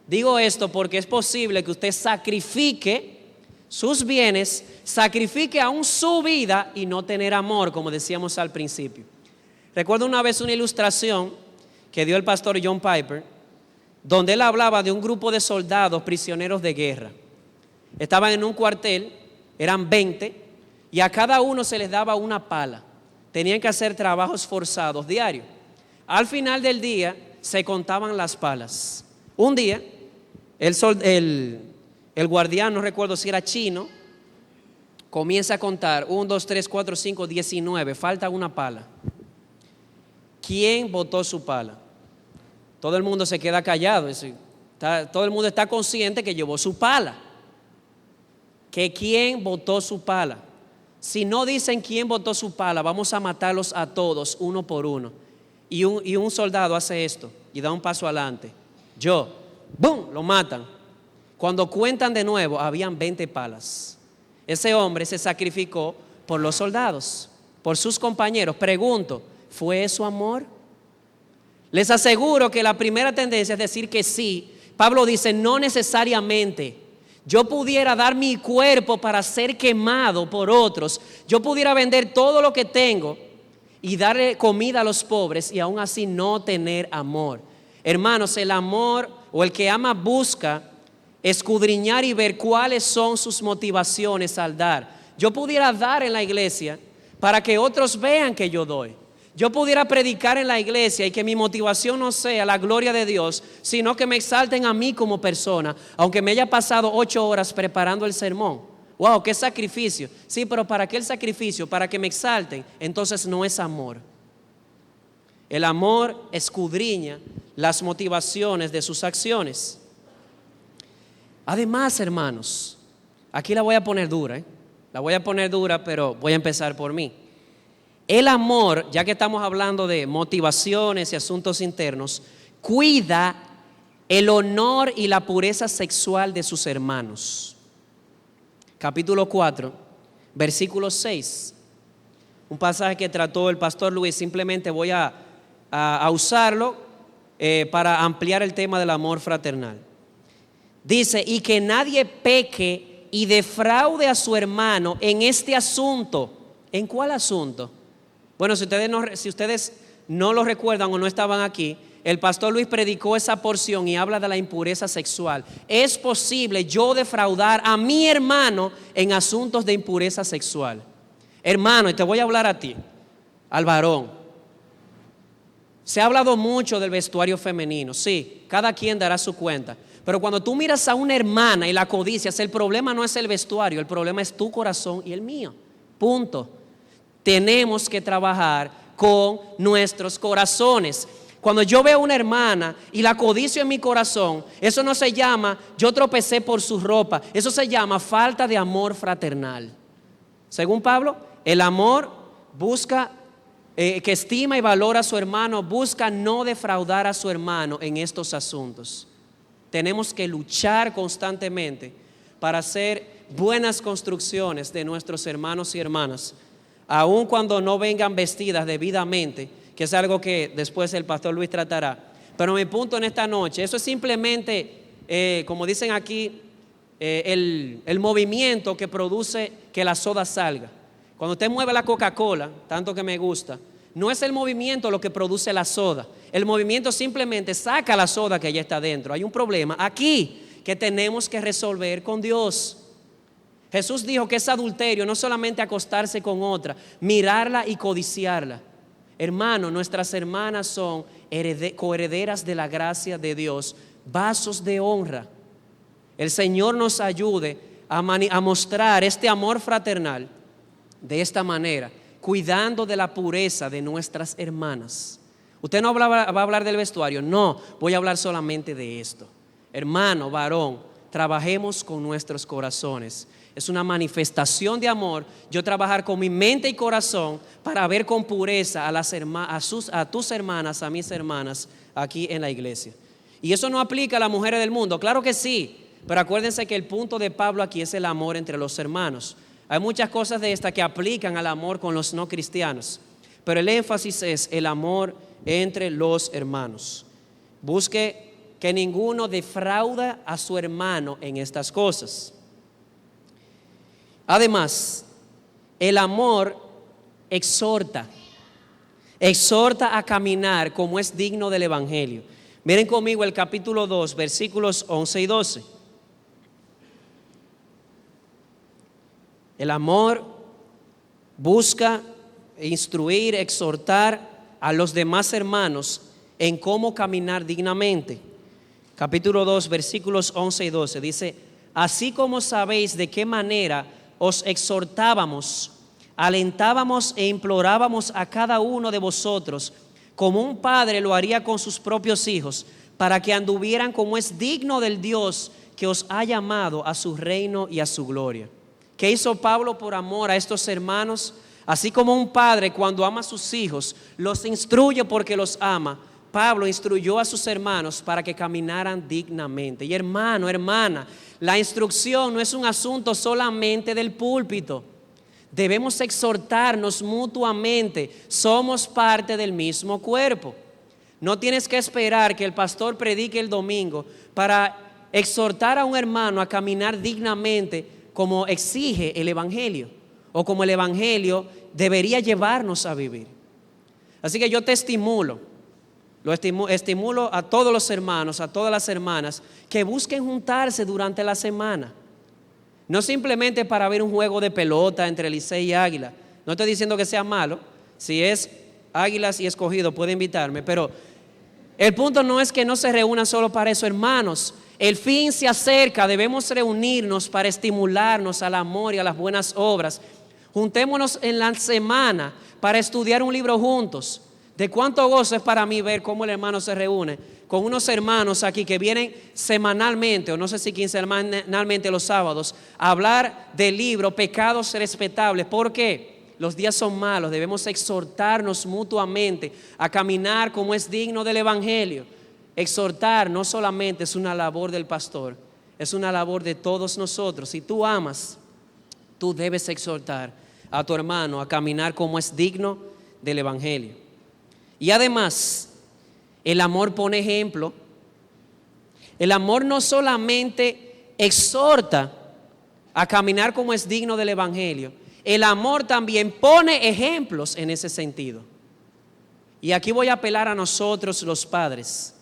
Digo esto porque es posible que usted sacrifique sus bienes, sacrifique aún su vida y no tener amor, como decíamos al principio. Recuerdo una vez una ilustración que dio el pastor John Piper, donde él hablaba de un grupo de soldados prisioneros de guerra. Estaban en un cuartel, eran 20, y a cada uno se les daba una pala. Tenían que hacer trabajos forzados diarios. Al final del día se contaban las palas. Un día el guardián, no recuerdo si era chino, comienza a contar 1, 2, 3, 4, 5, 19, falta una pala. ¿Quién botó su pala? Todo el mundo se queda callado. Todo el mundo está consciente que llevó su pala. Que quién botó su pala. Si no dicen quién botó su pala, vamos a matarlos a todos uno por uno. Y un soldado hace esto y da un paso adelante. ¡Bum!, lo matan. Cuando cuentan de nuevo, habían 20 palas. Ese hombre se sacrificó por los soldados, por sus compañeros. Pregunto, ¿fue eso amor? Les aseguro que la primera tendencia es decir que sí. Pablo dice, no necesariamente. Yo pudiera dar mi cuerpo para ser quemado por otros. Yo pudiera vender todo lo que tengo y darle comida a los pobres y aún así no tener amor. Hermanos, el amor o el que ama busca escudriñar y ver cuáles son sus motivaciones al dar. Yo pudiera dar en la iglesia para que otros vean que yo doy. Yo pudiera predicar en la iglesia y que mi motivación no sea la gloria de Dios, sino que me exalten a mí como persona, aunque me haya pasado 8 horas preparando el sermón. ¡Wow! ¡Qué sacrificio! Sí, pero ¿para qué el sacrificio? Para que me exalten. Entonces no es amor. El amor escudriña las motivaciones de sus acciones. Además, hermanos, aquí la voy a poner dura, La voy a poner dura, pero voy a empezar por mí. El amor, ya que estamos hablando de motivaciones y asuntos internos, cuida el honor y la pureza sexual de sus hermanos. Capítulo 4, versículo 6. Un pasaje que trató el pastor Luis, simplemente voy a usarlo para ampliar el tema del amor fraternal. Dice, y que nadie peque y defraude a su hermano en este asunto. ¿En cuál asunto? Bueno, si ustedes no lo recuerdan o no estaban aquí, el pastor Luis predicó esa porción y habla de la impureza sexual. ¿Es posible yo defraudar a mi hermano en asuntos de impureza sexual? Hermano, y te voy a hablar a ti, al varón. Se ha hablado mucho del vestuario femenino. Sí, cada quien dará su cuenta. Pero cuando tú miras a una hermana y la codicias, el problema no es el vestuario, el problema es tu corazón y el mío. Punto. Tenemos que trabajar con nuestros corazones. Cuando yo veo a una hermana y la codicio en mi corazón, eso no se llama yo tropecé por su ropa, eso se llama falta de amor fraternal. Según Pablo, el amor busca que estima y valora a su hermano, busca no defraudar a su hermano en estos asuntos. Tenemos que luchar constantemente para hacer buenas construcciones de nuestros hermanos y hermanas, aun cuando no vengan vestidas debidamente, que es algo que después el pastor Luis tratará. Pero mi punto en esta noche, eso es simplemente, como dicen aquí, el movimiento que produce que la soda salga. Cuando usted mueve la Coca-Cola, tanto que me gusta, no es el movimiento lo que produce la soda. El movimiento simplemente saca la soda que ya está dentro. Hay un problema aquí que tenemos que resolver con Dios. Jesús dijo que es adulterio no solamente acostarse con otra, mirarla y codiciarla. Hermano, nuestras hermanas son coherederas de la gracia de Dios, vasos de honra. El Señor nos ayude a mostrar este amor fraternal de esta manera, cuidando de la pureza de nuestras hermanas. Usted no va a hablar del vestuario, no, voy a hablar solamente de esto. Hermano, varón, trabajemos con nuestros corazones. Es una manifestación de amor yo trabajar con mi mente y corazón para ver con pureza a tus hermanas, a mis hermanas aquí en la iglesia. Y eso no aplica a las mujeres del mundo, claro que sí, pero acuérdense que el punto de Pablo aquí es el amor entre los hermanos. Hay muchas cosas de estas que aplican al amor con los no cristianos, pero el énfasis es el amor entre los hermanos. Busque que ninguno defrauda a su hermano en estas cosas. Además, el amor exhorta a caminar como es digno del Evangelio. Miren conmigo el capítulo 2, versículos 11 y 12. El amor busca instruir, exhortar a los demás hermanos en cómo caminar dignamente. Capítulo 2, versículos 11 y 12 dice: así como sabéis de qué manera os exhortábamos, alentábamos e implorábamos a cada uno de vosotros, como un padre lo haría con sus propios hijos, para que anduvieran como es digno del Dios que os ha llamado a su reino y a su gloria. ¿Qué hizo Pablo por amor a estos hermanos? Así como un padre cuando ama a sus hijos, los instruye porque los ama, Pablo instruyó a sus hermanos para que caminaran dignamente. Y hermano, hermana, la instrucción no es un asunto solamente del púlpito. Debemos exhortarnos mutuamente. Somos parte del mismo cuerpo. No tienes que esperar que el pastor predique el domingo para exhortar a un hermano a caminar dignamente como exige el Evangelio o como el Evangelio debería llevarnos a vivir. Así que yo te estimulo a todos los hermanos, a todas las hermanas, que busquen juntarse durante la semana. No simplemente para ver un juego de pelota entre Licey y Águila. No estoy diciendo que sea malo. Si es Águilas y Escogido, puede invitarme. Pero el punto no es que no se reúnan solo para eso, hermanos. El fin se acerca, debemos reunirnos para estimularnos al amor y a las buenas obras. Juntémonos en la semana para estudiar un libro juntos. De cuánto gozo es para mí ver cómo el hermano se reúne con unos hermanos aquí que vienen semanalmente, o no sé si quincenalmente los sábados, a hablar del libro Pecados Respetables. ¿Por qué? Los días son malos, debemos exhortarnos mutuamente a caminar como es digno del Evangelio. Exhortar no solamente es una labor del pastor, es una labor de todos nosotros. Si tú amas, tú debes exhortar a tu hermano a caminar como es digno del Evangelio. Y además, el amor pone ejemplo. El amor no solamente exhorta a caminar como es digno del Evangelio, el amor también pone ejemplos en ese sentido. Y aquí voy a apelar a nosotros los padres.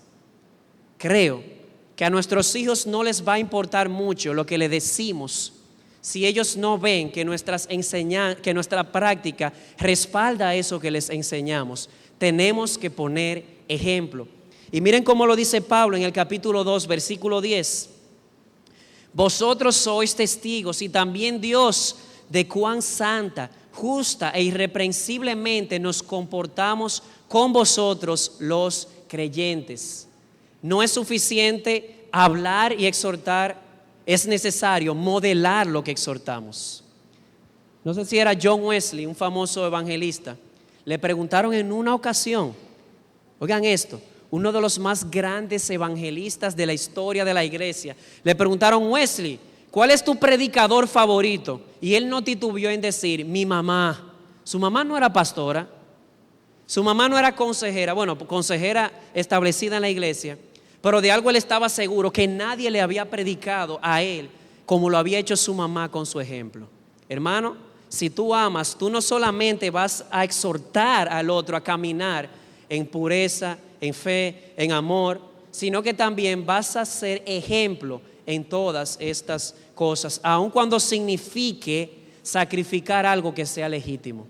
Creo que a nuestros hijos no les va a importar mucho lo que le decimos si ellos no ven que que nuestra práctica respalda eso que les enseñamos. Tenemos que poner ejemplo. Y miren cómo lo dice Pablo en el capítulo 2, versículo 10. Vosotros sois testigos y también Dios de cuán santa, justa e irreprensiblemente nos comportamos con vosotros los creyentes. No es suficiente hablar y exhortar, es necesario modelar lo que exhortamos. No sé si era John Wesley, un famoso evangelista. Le preguntaron en una ocasión, oigan esto, uno de los más grandes evangelistas de la historia de la iglesia, le preguntaron: Wesley, ¿cuál es tu predicador favorito? Y él no titubeó en decir: mi mamá. Su mamá no era pastora, su mamá no era consejera, bueno, consejera establecida en la iglesia, pero de algo él estaba seguro, que nadie le había predicado a él como lo había hecho su mamá con su ejemplo. Hermano, si tú amas, tú no solamente vas a exhortar al otro a caminar en pureza, en fe, en amor, sino que también vas a ser ejemplo en todas estas cosas, aun cuando signifique sacrificar algo que sea legítimo.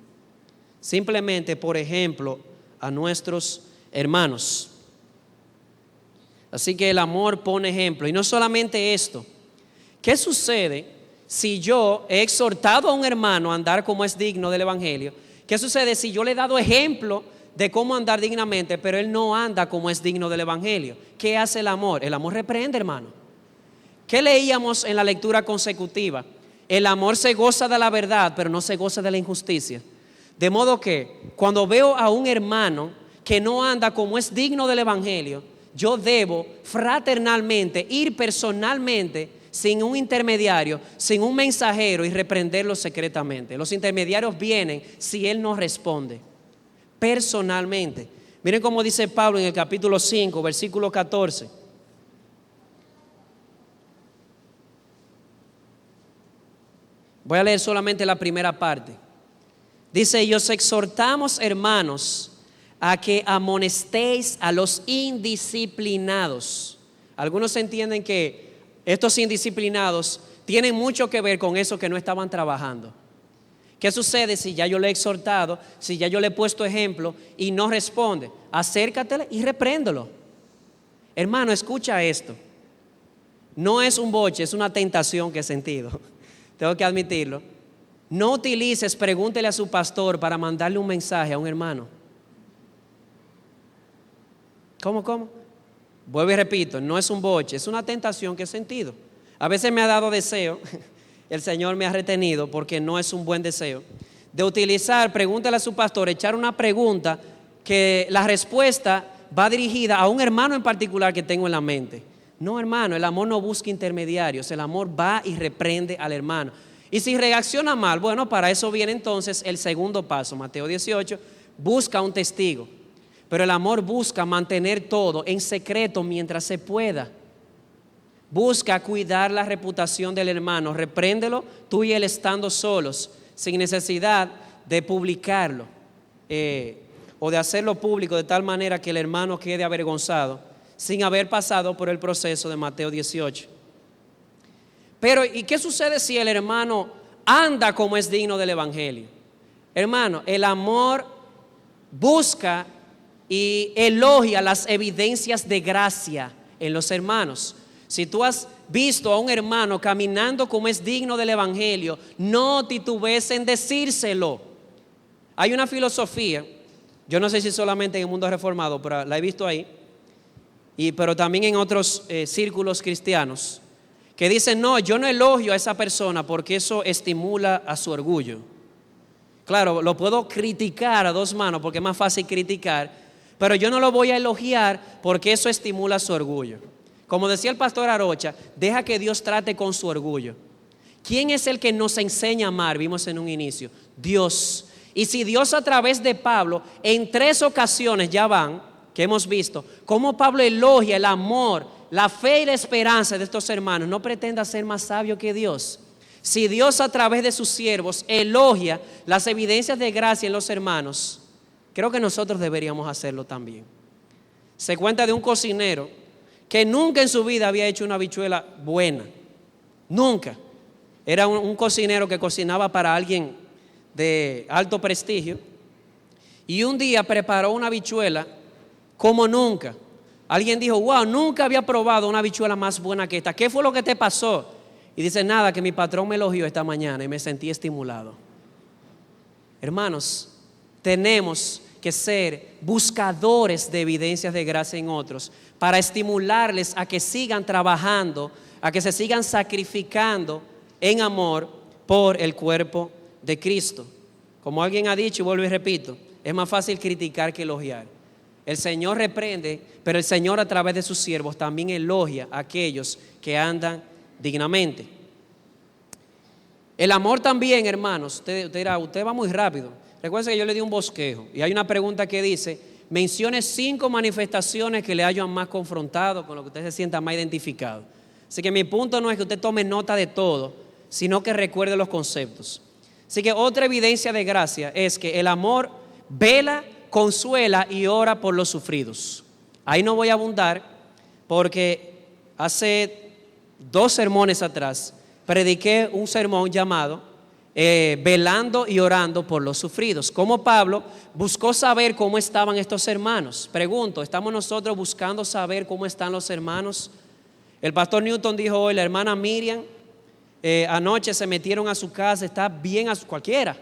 Simplemente, por ejemplo, a nuestros hermanos. Así que el amor pone ejemplo. Y no solamente esto. ¿Qué sucede si yo he exhortado a un hermano a andar como es digno del Evangelio? ¿Qué sucede si yo le he dado ejemplo de cómo andar dignamente, pero él no anda como es digno del Evangelio? ¿Qué hace el amor? El amor reprende, hermano. ¿Qué leíamos en la lectura consecutiva? El amor se goza de la verdad, pero no se goza de la injusticia. De modo que cuando veo a un hermano que no anda como es digno del Evangelio, yo debo fraternalmente ir personalmente, sin un intermediario, sin un mensajero, y reprenderlo secretamente. Los intermediarios vienen si él no responde. Personalmente. Miren cómo dice Pablo en el capítulo 5, versículo 14. Voy a leer solamente la primera parte. Dice: y os exhortamos, hermanos, a que amonestéis a los indisciplinados. Algunos entienden que estos indisciplinados tienen mucho que ver con eso que no estaban trabajando. ¿Qué sucede si ya yo le he exhortado, si ya yo le he puesto ejemplo y no responde? Acércatele y repréndelo. Hermano, escucha esto. No es un boche, es una tentación que he sentido. Tengo que admitirlo. No utilices, pregúntele a su pastor para mandarle un mensaje a un hermano. ¿Cómo? Vuelvo y repito, no es un boche, es una tentación que he sentido. A veces me ha dado deseo, el Señor me ha retenido porque no es un buen deseo, de utilizar, pregúntale a su pastor, echar una pregunta que la respuesta va dirigida a un hermano en particular que tengo en la mente. No, hermano, el amor no busca intermediarios, el amor va y reprende al hermano. Y si reacciona mal, bueno, para eso viene entonces el segundo paso. Mateo 18, busca un testigo. Pero el amor busca mantener todo en secreto mientras se pueda. Busca cuidar la reputación del hermano. Repréndelo tú y él estando solos, sin necesidad de publicarlo o de hacerlo público de tal manera que el hermano quede avergonzado, sin haber pasado por el proceso de Mateo 18. Pero, ¿y qué sucede si el hermano anda como es digno del Evangelio? Hermano, el amor busca y elogia las evidencias de gracia en los hermanos. Si tú has visto a un hermano caminando como es digno del Evangelio, no titubees en decírselo. Hay una filosofía, yo no sé si solamente en el mundo reformado, pero la he visto ahí, pero también en otros círculos cristianos, que dicen: no, yo no elogio a esa persona porque eso estimula a su orgullo. Claro, lo puedo criticar a dos manos porque es más fácil criticar, pero yo no lo voy a elogiar porque eso estimula su orgullo. Como decía el pastor Arocha, deja que Dios trate con su orgullo. ¿Quién es el que nos enseña a amar? Vimos en un inicio, Dios. Y si Dios a través de Pablo, en 3 ocasiones ya van, que hemos visto, cómo Pablo elogia el amor, la fe y la esperanza de estos hermanos, no pretenda ser más sabio que Dios. Si Dios a través de sus siervos elogia las evidencias de gracia en los hermanos, creo que nosotros deberíamos hacerlo también. Se cuenta de un cocinero que nunca en su vida había hecho una habichuela buena, nunca. Era un cocinero que cocinaba para alguien de alto prestigio y un día preparó una habichuela como nunca. Alguien dijo, wow, nunca había probado una habichuela más buena que esta. ¿Qué fue lo que te pasó? Y dice, nada, que mi patrón me elogió esta mañana y me sentí estimulado. Hermanos, tenemos que ser buscadores de evidencias de gracia en otros para estimularles a que sigan trabajando, a que se sigan sacrificando en amor por el cuerpo de Cristo. Como alguien ha dicho y vuelvo y repito, es más fácil criticar que elogiar. El Señor reprende, pero el Señor a través de sus siervos también elogia a aquellos que andan dignamente. El amor también, hermanos, usted dirá, usted va muy rápido. Recuerden que yo le di un bosquejo y hay una pregunta que dice, mencione 5 manifestaciones que le hayan más confrontado, con lo que usted se sienta más identificado. Así que mi punto no es que usted tome nota de todo, sino que recuerde los conceptos. Así que otra evidencia de gracia es que el amor vela, consuela y ora por los sufridos. Ahí no voy a abundar porque hace 2 sermones atrás prediqué un sermón llamado velando y orando por los sufridos. Como Pablo buscó saber cómo estaban estos hermanos. Pregunto, ¿estamos nosotros buscando saber cómo están los hermanos? El pastor Newton dijo hoy, la hermana Miriam anoche se metieron a su casa, está bien, cualquiera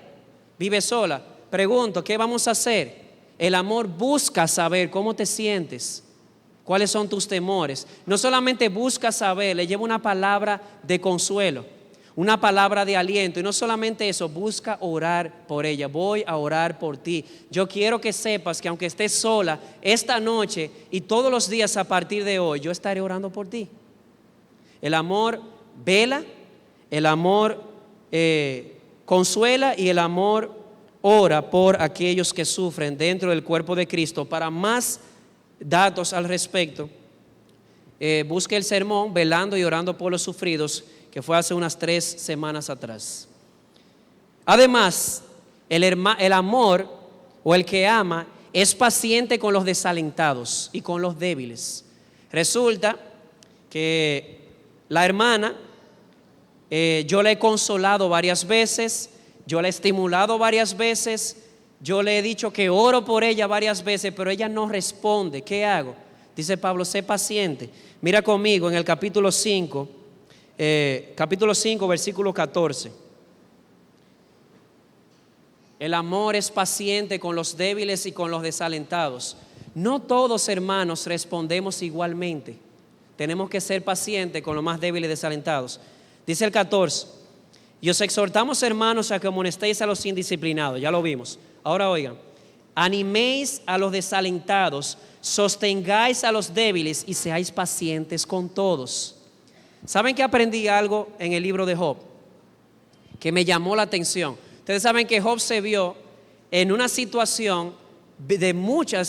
vive sola. Pregunto, ¿qué vamos a hacer? El amor busca saber cómo te sientes, cuáles son tus temores. No solamente busca saber, le lleva una palabra de consuelo, una palabra de aliento. Y no solamente eso, busca orar por ella. Voy a orar por ti. Yo quiero que sepas que aunque estés sola, esta noche y todos los días a partir de hoy, yo estaré orando por ti. El amor vela, el amor consuela y el amor ora por aquellos que sufren dentro del cuerpo de Cristo. Para más datos al respecto, busque el sermón velando y orando por los sufridos, que fue hace unas 3 semanas atrás. Además, el amor o el que ama es paciente con los desalentados y con los débiles. Resulta que la hermana, yo la he consolado varias veces, yo la he estimulado varias veces, yo le he dicho que oro por ella varias veces, pero ella no responde. ¿Qué hago? Dice Pablo, sé paciente. Mira conmigo en el capítulo 5, versículo 14. El amor es paciente con los débiles y con los desalentados. No todos, hermanos, respondemos igualmente. Tenemos que ser pacientes con los más débiles y desalentados. Dice el 14. Y os exhortamos, hermanos, a que amonestéis a los indisciplinados. Ya lo vimos. Ahora oigan, animéis a los desalentados, sostengáis a los débiles y seáis pacientes con todos. ¿Saben que aprendí algo en el libro de Job que me llamó la atención? Ustedes saben que Job se vio en una situación de mucha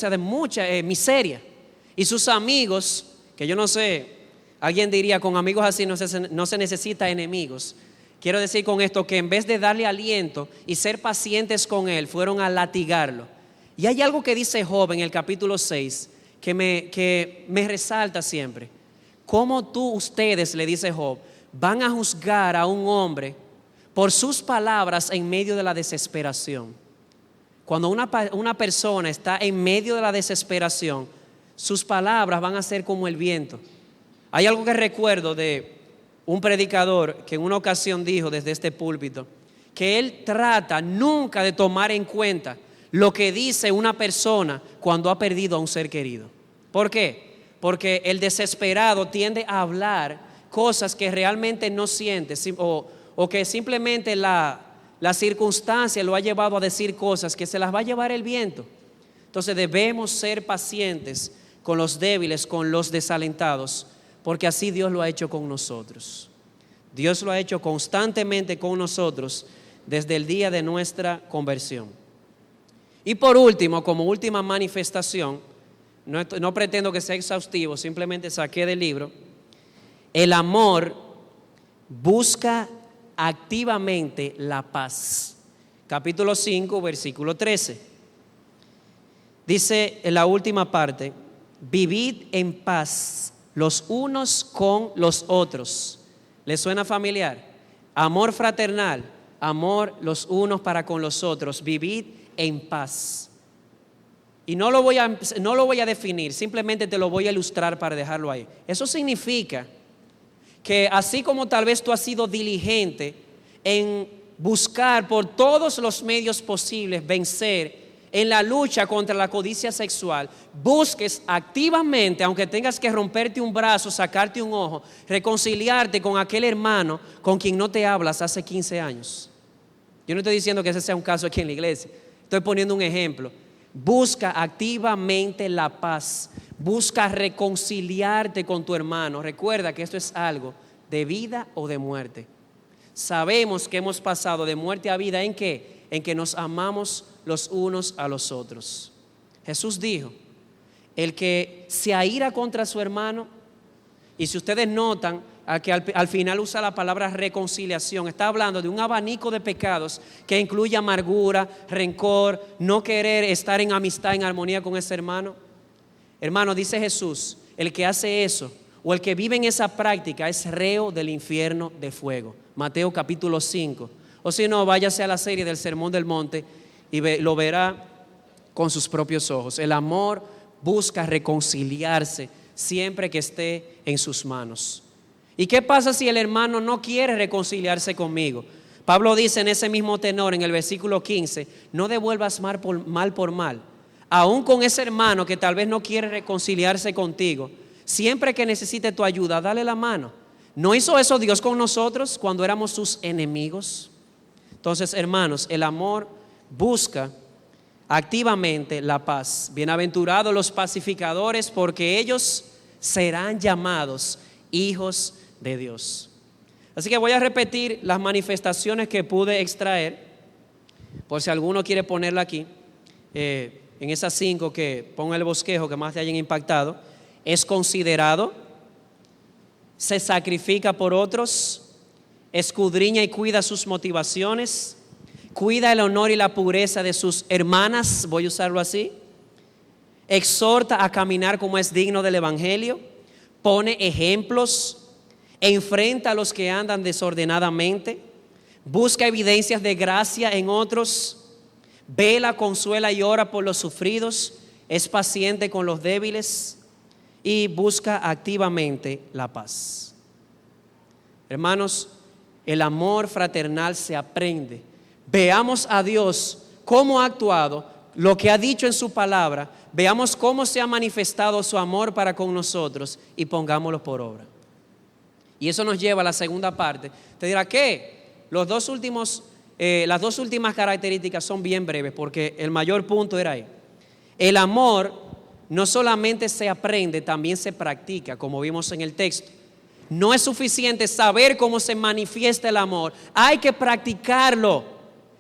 miseria. Y sus amigos, que yo no sé, alguien diría, con amigos así no se necesita enemigos. Quiero decir con esto que en vez de darle aliento y ser pacientes con él, fueron a latigarlo. Y hay algo que dice Job en el capítulo 6 que me resalta siempre. ¿Cómo ustedes, le dice Job, van a juzgar a un hombre por sus palabras en medio de la desesperación? Cuando una persona está en medio de la desesperación, sus palabras van a ser como el viento. Hay algo que recuerdo de un predicador que en una ocasión dijo desde este púlpito que él trata nunca de tomar en cuenta lo que dice una persona cuando ha perdido a un ser querido. ¿Por qué? Porque el desesperado tiende a hablar cosas que realmente no siente o que simplemente la circunstancia lo ha llevado a decir cosas que se las va a llevar el viento. Entonces debemos ser pacientes con los débiles, con los desalentados, porque así Dios lo ha hecho con nosotros. Dios lo ha hecho constantemente con nosotros desde el día de nuestra conversión. Y por último, como última manifestación, no pretendo que sea exhaustivo, simplemente saqué del libro, el amor busca activamente la paz. Capítulo 5, versículo 13. Dice en la última parte: vivid en paz los unos con los otros. ¿Les suena familiar? Amor fraternal, amor los unos para con los otros, vivid en paz. Y no lo voy a definir, simplemente te lo voy a ilustrar para dejarlo ahí. Eso significa que así como tal vez tú has sido diligente en buscar por todos los medios posibles vencer en la lucha contra la codicia sexual, busques activamente, aunque tengas que romperte un brazo, sacarte un ojo, reconciliarte con aquel hermano con quien no te hablas hace 15 años. Yo no estoy diciendo que ese sea un caso aquí en la iglesia, estoy poniendo un ejemplo. Busca activamente la paz, busca reconciliarte con tu hermano. Recuerda que esto es algo de vida o de muerte. Sabemos que hemos pasado de muerte a vida. ¿En qué? En que nos amamos los unos a los otros. Jesús dijo: el que se aira contra su hermano, y si ustedes notan que al final usa la palabra reconciliación, está hablando de un abanico de pecados que incluye amargura, rencor, no querer estar en amistad, en armonía con ese hermano. Hermano, dice Jesús, el que hace eso o el que vive en esa práctica es reo del infierno de fuego. Mateo capítulo 5. O si no, váyase a la serie del Sermón del Monte y lo verá con sus propios ojos. El amor busca reconciliarse siempre que esté en sus manos. ¿Y qué pasa si el hermano no quiere reconciliarse conmigo? Pablo dice en ese mismo tenor, en el versículo 15: no devuelvas mal por mal. Aún con ese hermano que tal vez no quiere reconciliarse contigo, siempre que necesite tu ayuda, dale la mano. ¿No hizo eso Dios con nosotros cuando éramos sus enemigos? Entonces, hermanos, el amor busca activamente la paz. Bienaventurados los pacificadores, porque ellos serán llamados hijos de Dios. Así que voy a repetir las manifestaciones que pude extraer, por si alguno quiere ponerla aquí, en esas 5 que ponga el bosquejo que más te hayan impactado. Es considerado, se sacrifica por otros, escudriña y cuida sus motivaciones, cuida el honor y la pureza de sus hermanas, voy a usarlo así, exhorta a caminar como es digno del evangelio, pone ejemplos, enfrenta a los que andan desordenadamente, busca evidencias de gracia en otros, vela, consuela y ora por los sufridos, es paciente con los débiles y busca activamente la paz. Hermanos, el amor fraternal se aprende. Veamos a Dios cómo ha actuado, lo que ha dicho en su palabra, veamos cómo se ha manifestado su amor para con nosotros y pongámoslo por obra. Y eso nos lleva a la segunda parte. Te dirá que las dos últimas características son bien breves, porque el mayor punto era ahí. El amor no solamente se aprende, también se practica, como vimos en el texto. No es suficiente saber cómo se manifiesta el amor, hay que practicarlo.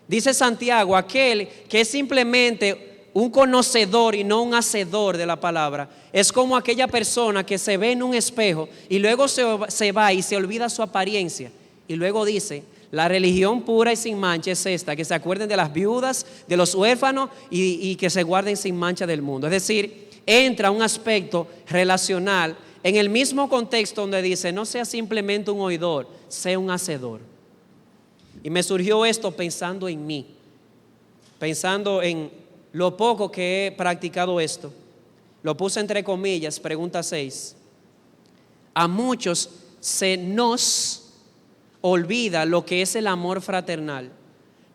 Dice Santiago, aquel que es simplemente un conocedor y no un hacedor de la palabra, es como aquella persona que se ve en un espejo y luego se va y se olvida su apariencia. Y luego dice: la religión pura y sin mancha es esta, que se acuerden de las viudas, de los huérfanos y que se guarden sin mancha del mundo. Es decir, entra un aspecto relacional en el mismo contexto donde dice: no sea simplemente un oidor, sea un hacedor. Y me surgió esto pensando en mí, pensando en lo poco que he practicado esto. Lo puse entre comillas, pregunta 6. A muchos se nos olvida lo que es el amor fraternal,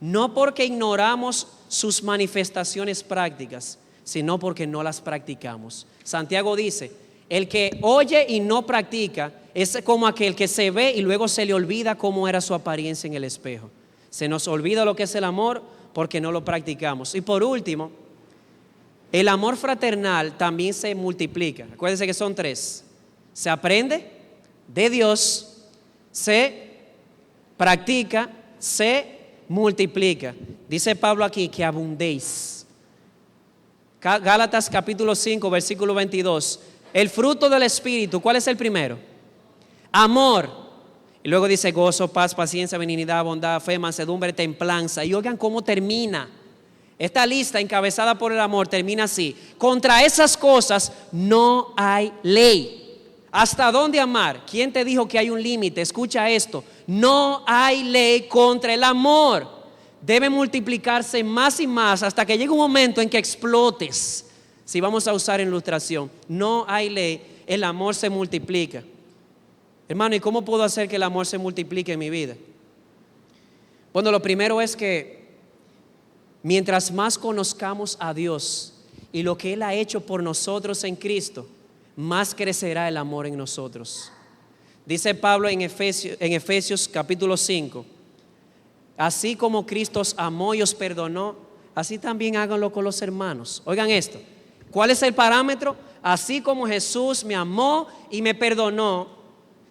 no porque ignoramos sus manifestaciones prácticas, sino porque no las practicamos. Santiago dice: el que oye y no practica es como aquel que se ve y luego se le olvida cómo era su apariencia en el espejo. Se nos olvida lo que es el amor porque no lo practicamos. Y por último, El amor fraternal también se multiplica. Acuérdense que son tres. Se aprende de Dios, se practica, se multiplica. Dice Pablo aquí que abundéis. Gálatas capítulo 5, versículo 22. El fruto del Espíritu, ¿cuál es el primero? Amor. Y luego dice gozo, paz, paciencia, benignidad, bondad, fe, mansedumbre, templanza. Y oigan cómo termina. Esta lista encabezada por el amor termina así: contra esas cosas no hay ley. ¿Hasta dónde amar? ¿Quién te dijo que hay un límite? Escucha esto: no hay ley contra el amor. Debe multiplicarse más y más hasta que llegue un momento en que explotes. Si vamos a usar ilustración, no hay ley, el amor se multiplica. Hermano, ¿y cómo puedo hacer que el amor se multiplique en mi vida? Bueno, lo primero es que mientras más conozcamos a Dios y lo que Él ha hecho por nosotros en Cristo, más crecerá el amor en nosotros. Dice Pablo en Efesios capítulo 5, así como Cristo os amó y os perdonó, así también háganlo con los hermanos. Oigan esto, ¿cuál es el parámetro? Así como Jesús me amó y me perdonó,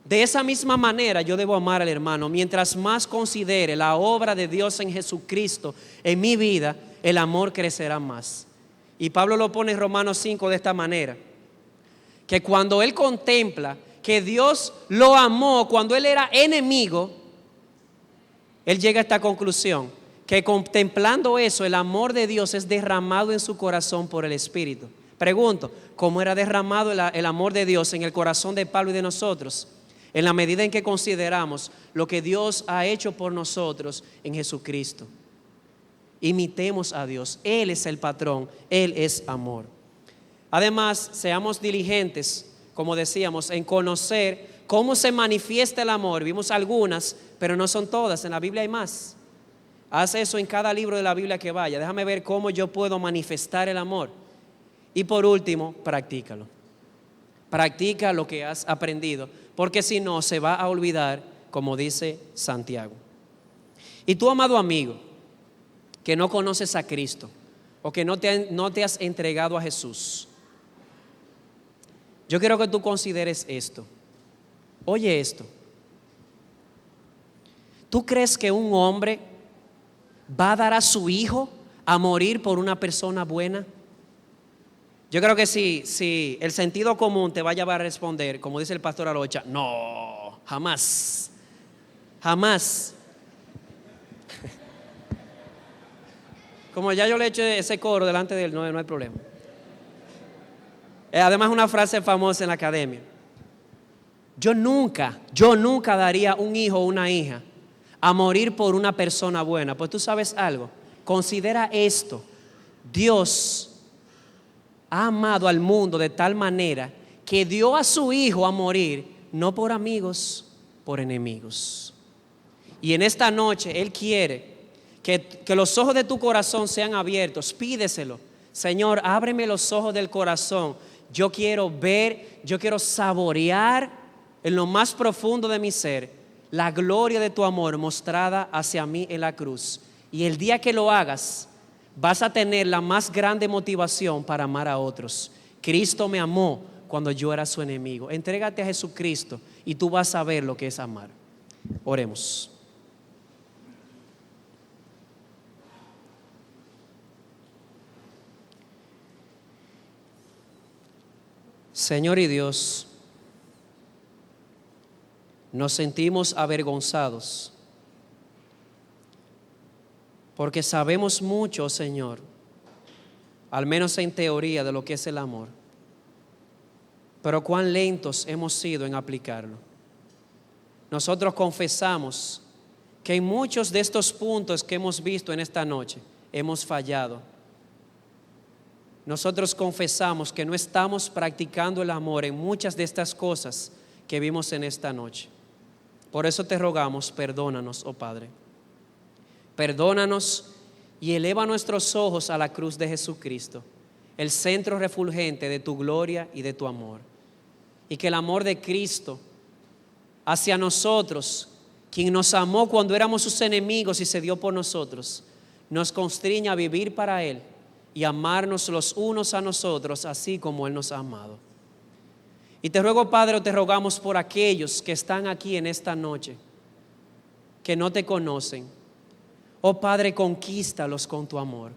de esa misma manera yo debo amar al hermano. Mientras más considere la obra de Dios en Jesucristo en mi vida, el amor crecerá más. Y Pablo lo pone en Romanos 5 de esta manera: que cuando él contempla que Dios lo amó cuando él era enemigo, él llega a esta conclusión, que contemplando eso, el amor de Dios es derramado en su corazón por el Espíritu. Pregunto, ¿cómo era derramado el amor de Dios en el corazón de Pablo y de nosotros? En la medida en que consideramos lo que Dios ha hecho por nosotros en Jesucristo. Imitemos a Dios. Él es el patrón, Él es amor. Además, seamos diligentes, como decíamos, en conocer cómo se manifiesta el amor. Vimos algunas, pero no son todas. En la Biblia hay más. Haz eso en cada libro de la Biblia que vaya. Déjame ver cómo yo puedo manifestar el amor. Y por último, practícalo. Practica lo que has aprendido, porque si no se va a olvidar, como dice Santiago. Y tú, amado amigo, que no conoces a Cristo o que no te has entregado a Jesús, yo quiero que tú consideres esto. Oye esto. ¿Tú crees que un hombre va a dar a su hijo a morir por una persona buena? Yo creo que si el sentido común te va a llevar a responder, como dice el pastor Arocha, no, jamás, jamás. Como ya yo le he hecho ese coro delante de él, no hay problema. Además, una frase famosa en la academia: yo nunca daría un hijo o una hija a morir por una persona buena. Pues tú sabes algo, considera esto: Dios ha amado al mundo de tal manera que dio a su hijo a morir, no por amigos, por enemigos. Y en esta noche Él quiere que los ojos de tu corazón sean abiertos. Pídeselo: Señor, ábreme los ojos del corazón. Yo quiero ver, yo quiero saborear en lo más profundo de mi ser la gloria de tu amor mostrada hacia mí en la cruz. Y el día que lo hagas, vas a tener la más grande motivación para amar a otros. Cristo me amó cuando yo era su enemigo. Entrégate a Jesucristo y tú vas a ver lo que es amar. Oremos. Señor y Dios, nos sentimos avergonzados porque sabemos mucho, Señor, al menos en teoría, de lo que es el amor, pero cuán lentos hemos sido en aplicarlo. Nosotros confesamos que en muchos de estos puntos que hemos visto en esta noche hemos fallado. Nosotros confesamos que no estamos practicando el amor en muchas de estas cosas que vimos en esta noche. Por eso te rogamos, perdónanos, oh Padre. Perdónanos y eleva nuestros ojos a la cruz de Jesucristo, el centro refulgente de tu gloria y de tu amor. Y que el amor de Cristo hacia nosotros, quien nos amó cuando éramos sus enemigos y se dio por nosotros, nos constriña a vivir para Él y amarnos los unos a nosotros, así como Él nos ha amado. Y te ruego, Padre, te rogamos por aquellos que están aquí en esta noche, que no te conocen. Oh Padre, conquístalos con tu amor.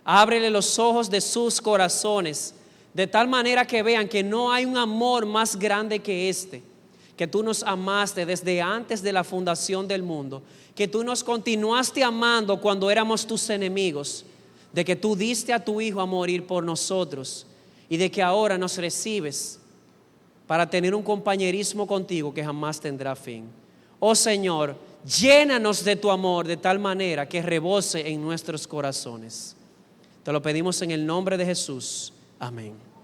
Ábrele los ojos de sus corazones, de tal manera que vean que no hay un amor más grande que este, que tú nos amaste desde antes de la fundación del mundo, que tú nos continuaste amando cuando éramos tus enemigos, de que tú diste a tu Hijo a morir por nosotros y de que ahora nos recibes para tener un compañerismo contigo que jamás tendrá fin. Oh Señor, llénanos de tu amor de tal manera que rebose en nuestros corazones. Te lo pedimos en el nombre de Jesús. Amén.